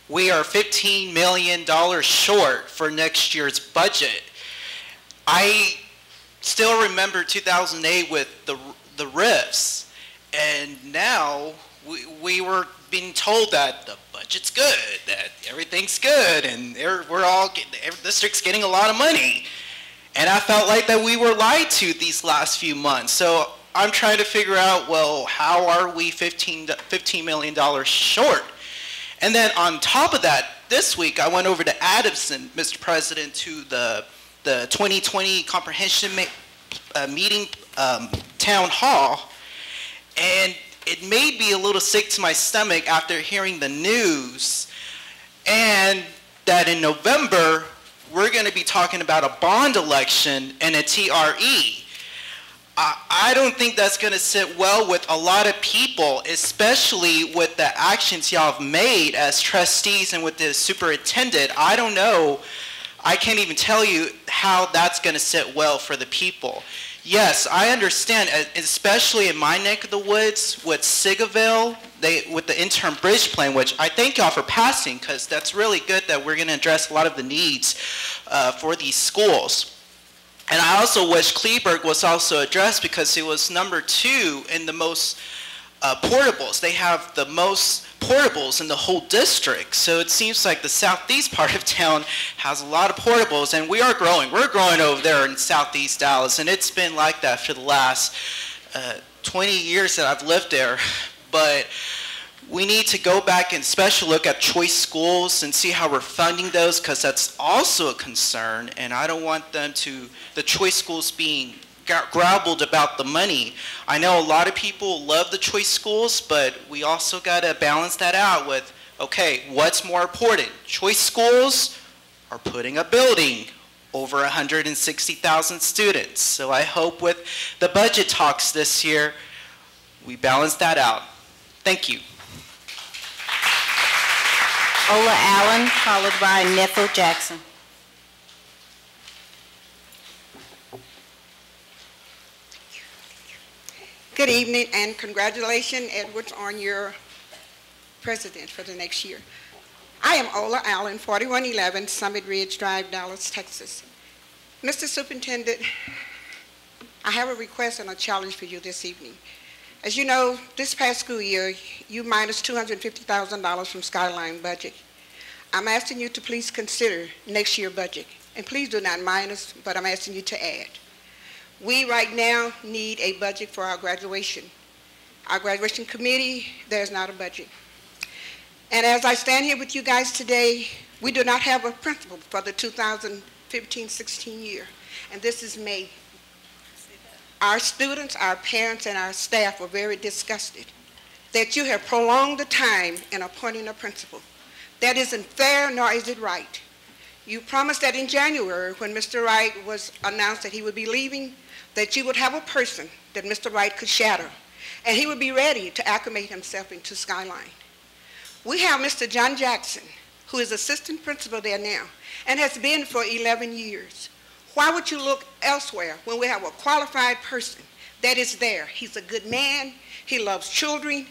We are $15 million short for next year's budget. I still remember 2008 with the RIFs, and now we were being told that the budget's good, that everything's good, and every district's getting a lot of money. And I felt like that we were lied to these last few months. So I'm trying to figure out, well, how are we $15 million short? And then on top of that, this week I went over to Adamson, Mr. President, to the 2020 comprehension meeting town hall, and it made me a little sick to my stomach after hearing the news, and that in November, we're going to be talking about a bond election and a TRE. I don't think that's going to sit well with a lot of people, especially with the actions y'all have made as trustees and with the superintendent. I don't know. I can't even tell you how that's going to sit well for the people. Yes, I understand, especially in my neck of the woods with Sigaville, with the interim bridge plan, which I thank y'all for passing, because that's really good that we're going to address a lot of the needs for these schools. And I also wish Kleberg was also addressed, because it was number 2 in the most portables. They have the most portables in the whole district. So it seems like the southeast part of town has a lot of portables, and we are growing. We're growing over there in southeast Dallas, and it's been like that for the last 20 years that I've lived there. But we need to go back and especially look at choice schools and see how we're funding those, because that's also a concern, and I don't want them to, the choice schools being grappled about the money. I know a lot of people love the choice schools, but we also got to balance that out with, okay, what's more important? Choice schools are putting a building over 160,000 students. So I hope with the budget talks this year, we balance that out. Thank you. Ola Allen, followed by Nethel Jackson. Good evening and congratulations, Edwards, on your president for the next year. I am Ola Allen, 4111 Summit Ridge Drive, Dallas, Texas. Mr. Superintendent, I have a request and a challenge for you this evening. As you know, this past school year, you minus $250,000 from Skyline budget. I'm asking you to please consider next year's budget. And please do not minus, but I'm asking you to add. We right now need a budget for our graduation. Our graduation committee, there's not a budget. And as I stand here with you guys today, we do not have a principal for the 2015-16 year. And this is May. Our students, our parents, and our staff were very disgusted that you have prolonged the time in appointing a principal. That isn't fair, nor is it right. You promised that in January, when Mr. Wright was announced that he would be leaving, that you would have a person that Mr. Wright could shadow, and he would be ready to acclimate himself into Skyline. We have Mr. John Jackson, who is assistant principal there now, and has been for 11 years. Why would you look elsewhere when we have a qualified person that is there? He's a good man, he loves children,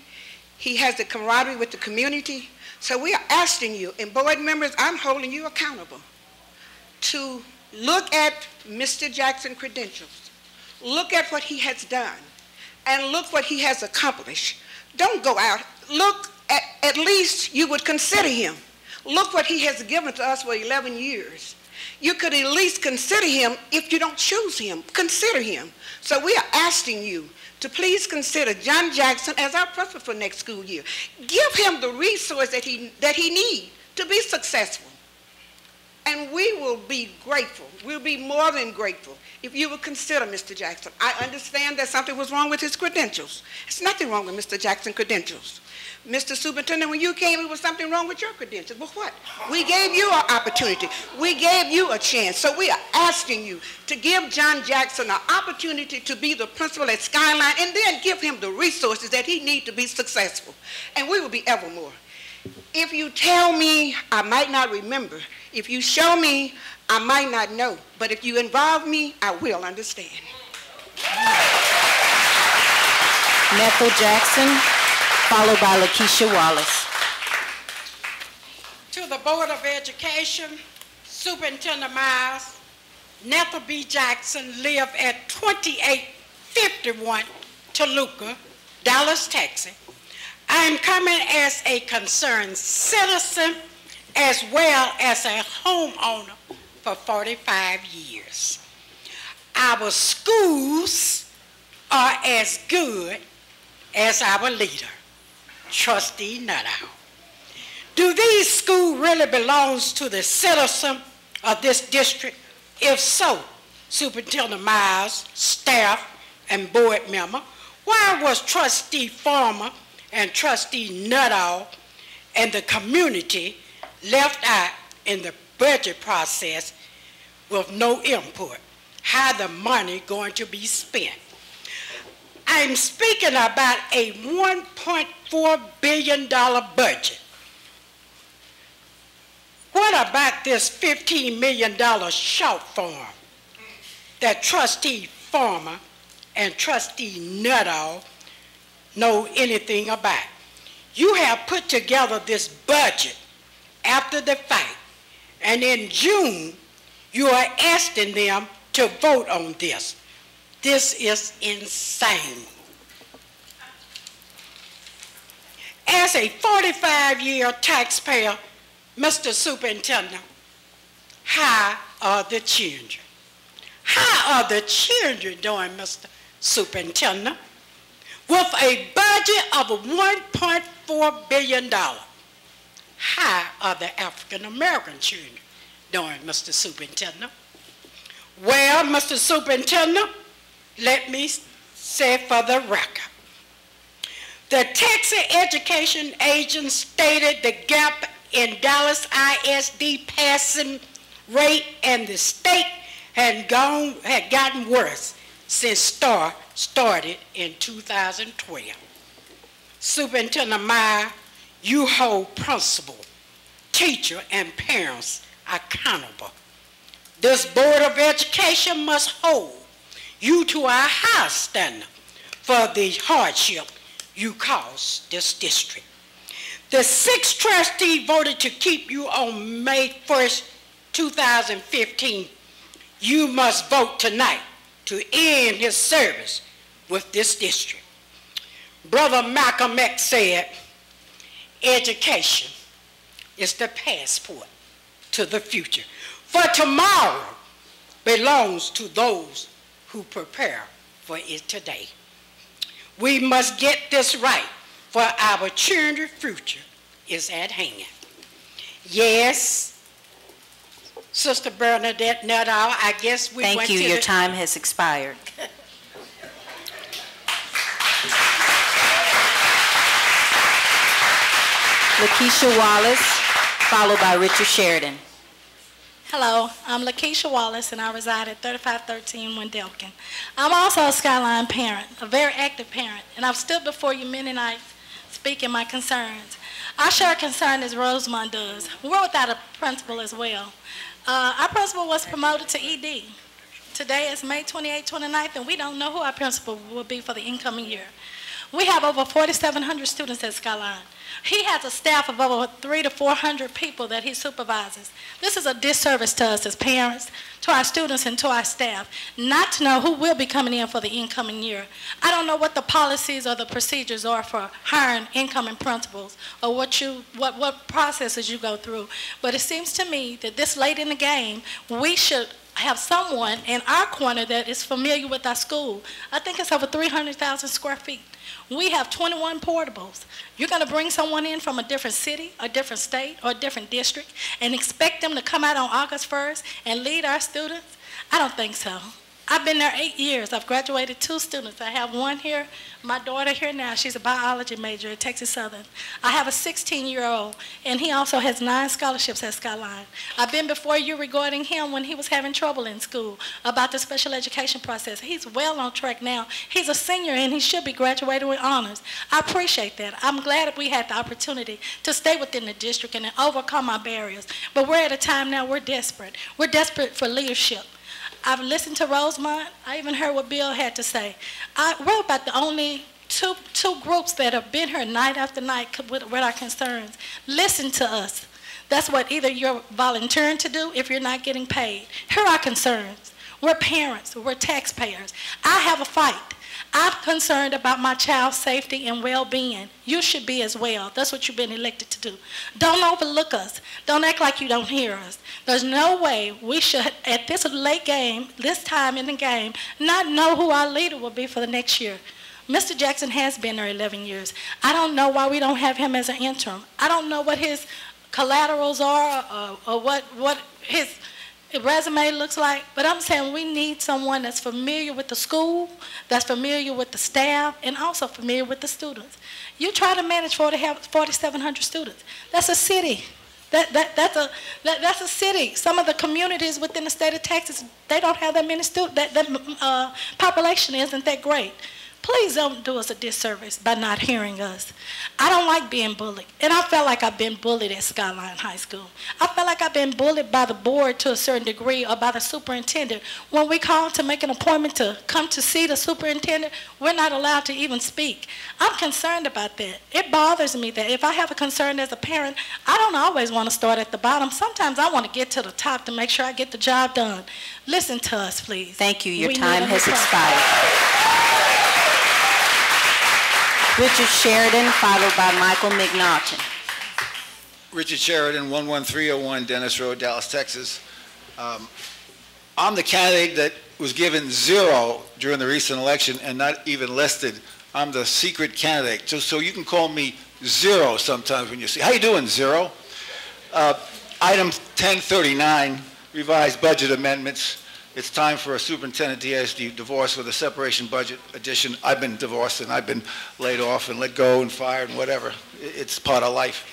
he has the camaraderie with the community. So we are asking you, and board members, I'm holding you accountable, to look at Mr. Jackson's credentials. Look at what he has done, and look what he has accomplished. Don't go out. Look at least you would consider him. Look what he has given to us for 11 years. You could at least consider him. If you don't choose him, consider him. So we are asking you to please consider John Jackson as our principal for next school year. Give him the resource that he needs to be successful. And we will be grateful. We'll be more than grateful if you would consider Mr. Jackson. I understand that something was wrong with his credentials. There's nothing wrong with Mr. Jackson's credentials. Mr. Superintendent, when you came, it was something wrong with your credentials. But what? We gave you an opportunity. We gave you a chance. So we are asking you to give John Jackson an opportunity to be the principal at Skyline, and then give him the resources that he needs to be successful. And we will be evermore. If you tell me, I might not remember. If you show me, I might not know. But if you involve me, I will understand. Nethel Jackson, followed by Lakeisha Wallace. To the Board of Education, Superintendent Miles, Nethel B. Jackson lived at 2851 Toluca, Dallas, Texas. I am coming as a concerned citizen as well as a homeowner for 45 years. Our schools are as good as our leader, Trustee Nuttall. Do these schools really belong to the citizen of this district? If so, Superintendent Miles, staff, and board member, Why was Trustee Farmer and Trustee Nuttall and the community left out in the budget process with no input? How the money going to be spent? I'm speaking about a $1.4 billion budget. What about this $15 million shortfall that Trustee Farmer and Trustee Nuttall know anything about? You have put together this budget after the fact, and in June, you are asking them to vote on this. This is insane. As a 45-year taxpayer, Mr. Superintendent, how are the children? How are the children doing, Mr. Superintendent? With a budget of $1.4 billion, how are the African-American children doing, Mr. Superintendent? Well, Mr. Superintendent, let me say for the record, the Texas Education Agent stated the gap in Dallas ISD passing rate and the state had gotten worse since STAR started in 2012. Superintendent Meyer, you hold principal, teacher, and parents accountable. This Board of Education must hold you to a high standard for the hardship you cause this district. The 6th trustee voted to keep you on May 1st, 2015. You must vote tonight to end his service with this district. Brother Malcolm X said, education is the passport to the future. For tomorrow belongs to those who prepare for it today. We must get this right, for our children's future is at hand. Yes, Sister Bernadette Nuttall, I guess we went to Thank you. Your time has expired. Lakeisha Wallace, followed by Richard Sheridan. Hello, I'm Lakeisha Wallace, and I reside at 3513 Wendelkin. I'm also a Skyline parent, a very active parent, and I've stood before you many nights speaking my concerns. I share a concern as Rosemont does. We're without a principal as well. Our principal was promoted to ED. Today is May 28th, 29th, and we don't know who our principal will be for the incoming year. We have over 4,700 students at Skyline. He has a staff of over 300 to 400 people that he supervises. This is a disservice to us as parents, to our students, and to our staff, not to know who will be coming in for the incoming year. I don't know what the policies or the procedures are for hiring incoming principals or what processes you go through, but it seems to me that this late in the game, we should have someone in our corner that is familiar with our school. I think it's over 300,000 square feet. We have 21 portables. You're going to bring someone in from a different city, a different state, or a different district and expect them to come out on August 1st and lead our students? I don't think so. I've been there 8 years. I've graduated 2 students. I have one here, my daughter here now. She's a biology major at Texas Southern. I have a 16-year-old, and he also has 9 scholarships at Skyline. I've been before you regarding him when he was having trouble in school about the special education process. He's well on track now. He's a senior, and he should be graduating with honors. I appreciate that. I'm glad that we had the opportunity to stay within the district and overcome our barriers. But we're at a time now we're desperate. We're desperate for leadership. I've listened to Rosemont. I even heard what Bill had to say. We're about the only two groups that have been here night after night with our concerns. Listen to us. That's what either you're volunteering to do if you're not getting paid. Here are our concerns. We're parents. We're taxpayers. I have a fight. I'm concerned about my child's safety and well-being. You should be as well. That's what you've been elected to do. Don't overlook us. Don't act like you don't hear us. There's no way we should, at this late game, this time in the game, not know who our leader will be for the next year. Mr. Jackson has been there 11 years. I don't know why we don't have him as an interim. I don't know what his collaterals are or what his resume looks like, but I'm saying we need someone that's familiar with the school, that's familiar with the staff, and also familiar with the students. You try to manage 4,700 students. That's a city. That's a city. Some of the communities within the state of Texas, they don't have that many students. That population isn't that great. Please don't do us a disservice by not hearing us. I don't like being bullied, and I felt like I've been bullied at Skyline High School. I felt like I've been bullied by the board to a certain degree, or by the superintendent. When we call to make an appointment to come to see the superintendent, we're not allowed to even speak. I'm concerned about that. It bothers me that if I have a concern as a parent, I don't always want to start at the bottom. Sometimes I want to get to the top to make sure I get the job done. Listen to us, please. Thank you. Your time has expired. Richard Sheridan, followed by Michael McNaughton. Richard Sheridan, 11301 Dennis Road, Dallas, Texas. I'm the candidate that was given 0 during the recent election and not even listed. I'm the secret candidate. So you can call me 0 sometimes when you see. How you doing, 0? Item 1039, revised budget amendments. It's time for a superintendent ISD divorce with a separation budget addition. I've been divorced and I've been laid off and let go and fired and whatever. It's part of life.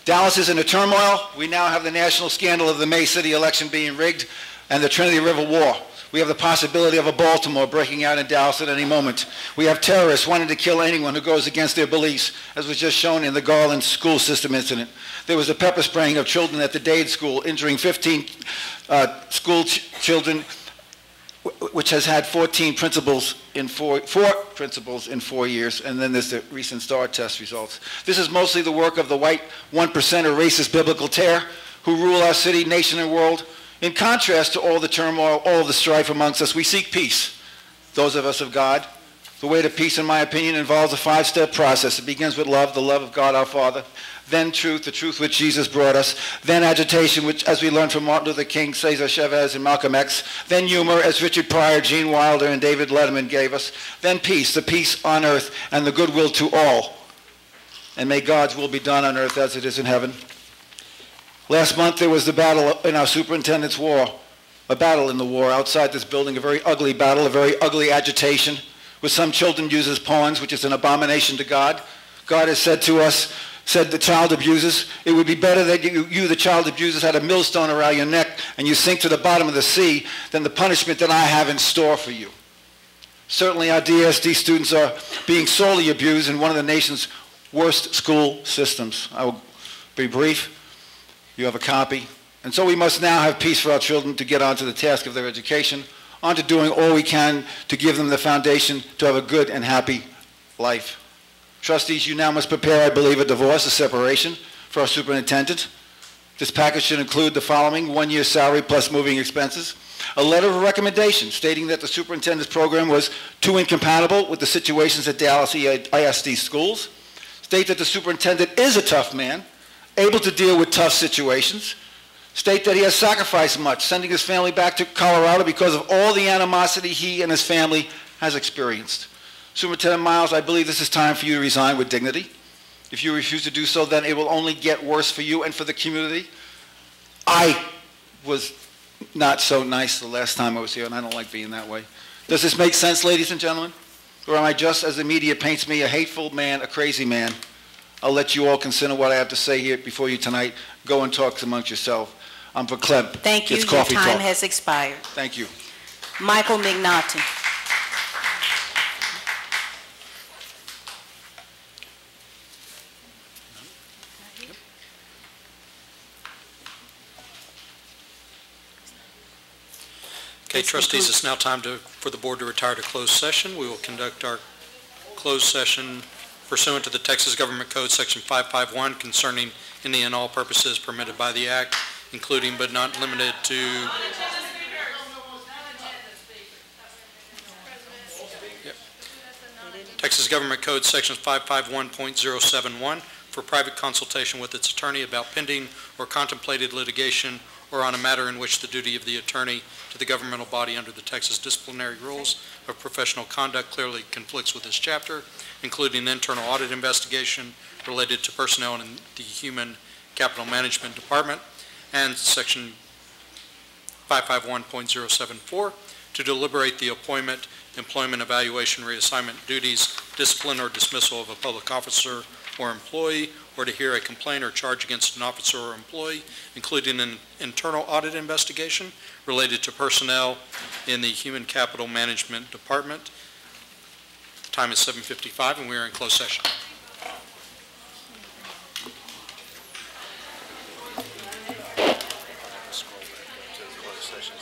Dallas is in a turmoil. We now have the national scandal of the May City election being rigged and the Trinity River War. We have the possibility of a Baltimore breaking out in Dallas at any moment. We have terrorists wanting to kill anyone who goes against their beliefs, as was just shown in the Garland school system incident. There was a pepper spraying of children at the Dade School, injuring 15 school children, which has had 14 principals in four principals in 4 years, and then there's the recent STAR test results. This is mostly the work of the white 1% of racist biblical terror who rule our city, nation, and world. In contrast to all the turmoil, all the strife amongst us, we seek peace, those of us of God. The way to peace, in my opinion, involves a 5-step process. It begins with love, the love of God our Father, then truth, the truth which Jesus brought us, then agitation, which, as we learned from Martin Luther King, Cesar Chavez, and Malcolm X, then humor, as Richard Pryor, Gene Wilder, and David Letterman gave us, then peace, the peace on earth, and the goodwill to all. And may God's will be done on earth as it is in heaven. Last month there was the battle in our superintendent's war, a battle in the war outside this building, a very ugly battle, a very ugly agitation, with some children used as pawns, which is an abomination to God. God has said to us, said the child abusers, it would be better that you, the child abusers, had a millstone around your neck and you sink to the bottom of the sea than the punishment that I have in store for you. Certainly our DSD students are being sorely abused in one of the nation's worst school systems. I will be brief. You have a copy. And so we must now have peace for our children to get on to the task of their education, on to doing all we can to give them the foundation to have a good and happy life. Trustees, you now must prepare, I believe, a divorce, a separation for our superintendent. This package should include the following: 1 year's salary plus moving expenses, a letter of recommendation stating that the superintendent's program was too incompatible with the situations at Dallas ISD schools, state that the superintendent is a tough man, able to deal with tough situations, state that he has sacrificed much, sending his family back to Colorado because of all the animosity he and his family has experienced. Superintendent Miles, I believe this is time for you to resign with dignity. If you refuse to do so, then it will only get worse for you and for the community. I was not so nice the last time I was here, and I don't like being that way. Does this make sense, ladies and gentlemen? Or am I just, as the media paints me, a hateful man, a crazy man? I'll let you all consider what I have to say here before you tonight. Go and talk amongst yourself. I'm for Clem. Thank you. It's Your coffee time talk. has expired. Thank you. Michael McNaughton. Okay, trustees, it's now time for the board to retire to closed session. We will conduct our closed session pursuant to the Texas Government Code Section 551 concerning any and all purposes permitted by the Act, including but not limited to... Texas Government Code Section 551.071 for private consultation with its attorney about pending or contemplated litigation or on a matter in which the duty of the attorney to the governmental body under the Texas disciplinary rules of professional conduct clearly conflicts with this chapter, including internal audit investigation related to personnel in the Human Capital Management Department, and Section 551.074, to deliberate the appointment, employment, evaluation, reassignment, duties, discipline, or dismissal of a public officer or employee, or to hear a complaint or charge against an officer or employee, including an internal audit investigation related to personnel in the Human Capital Management Department. The time is 7:55 and we are in closed session. Scroll back up to the closed session.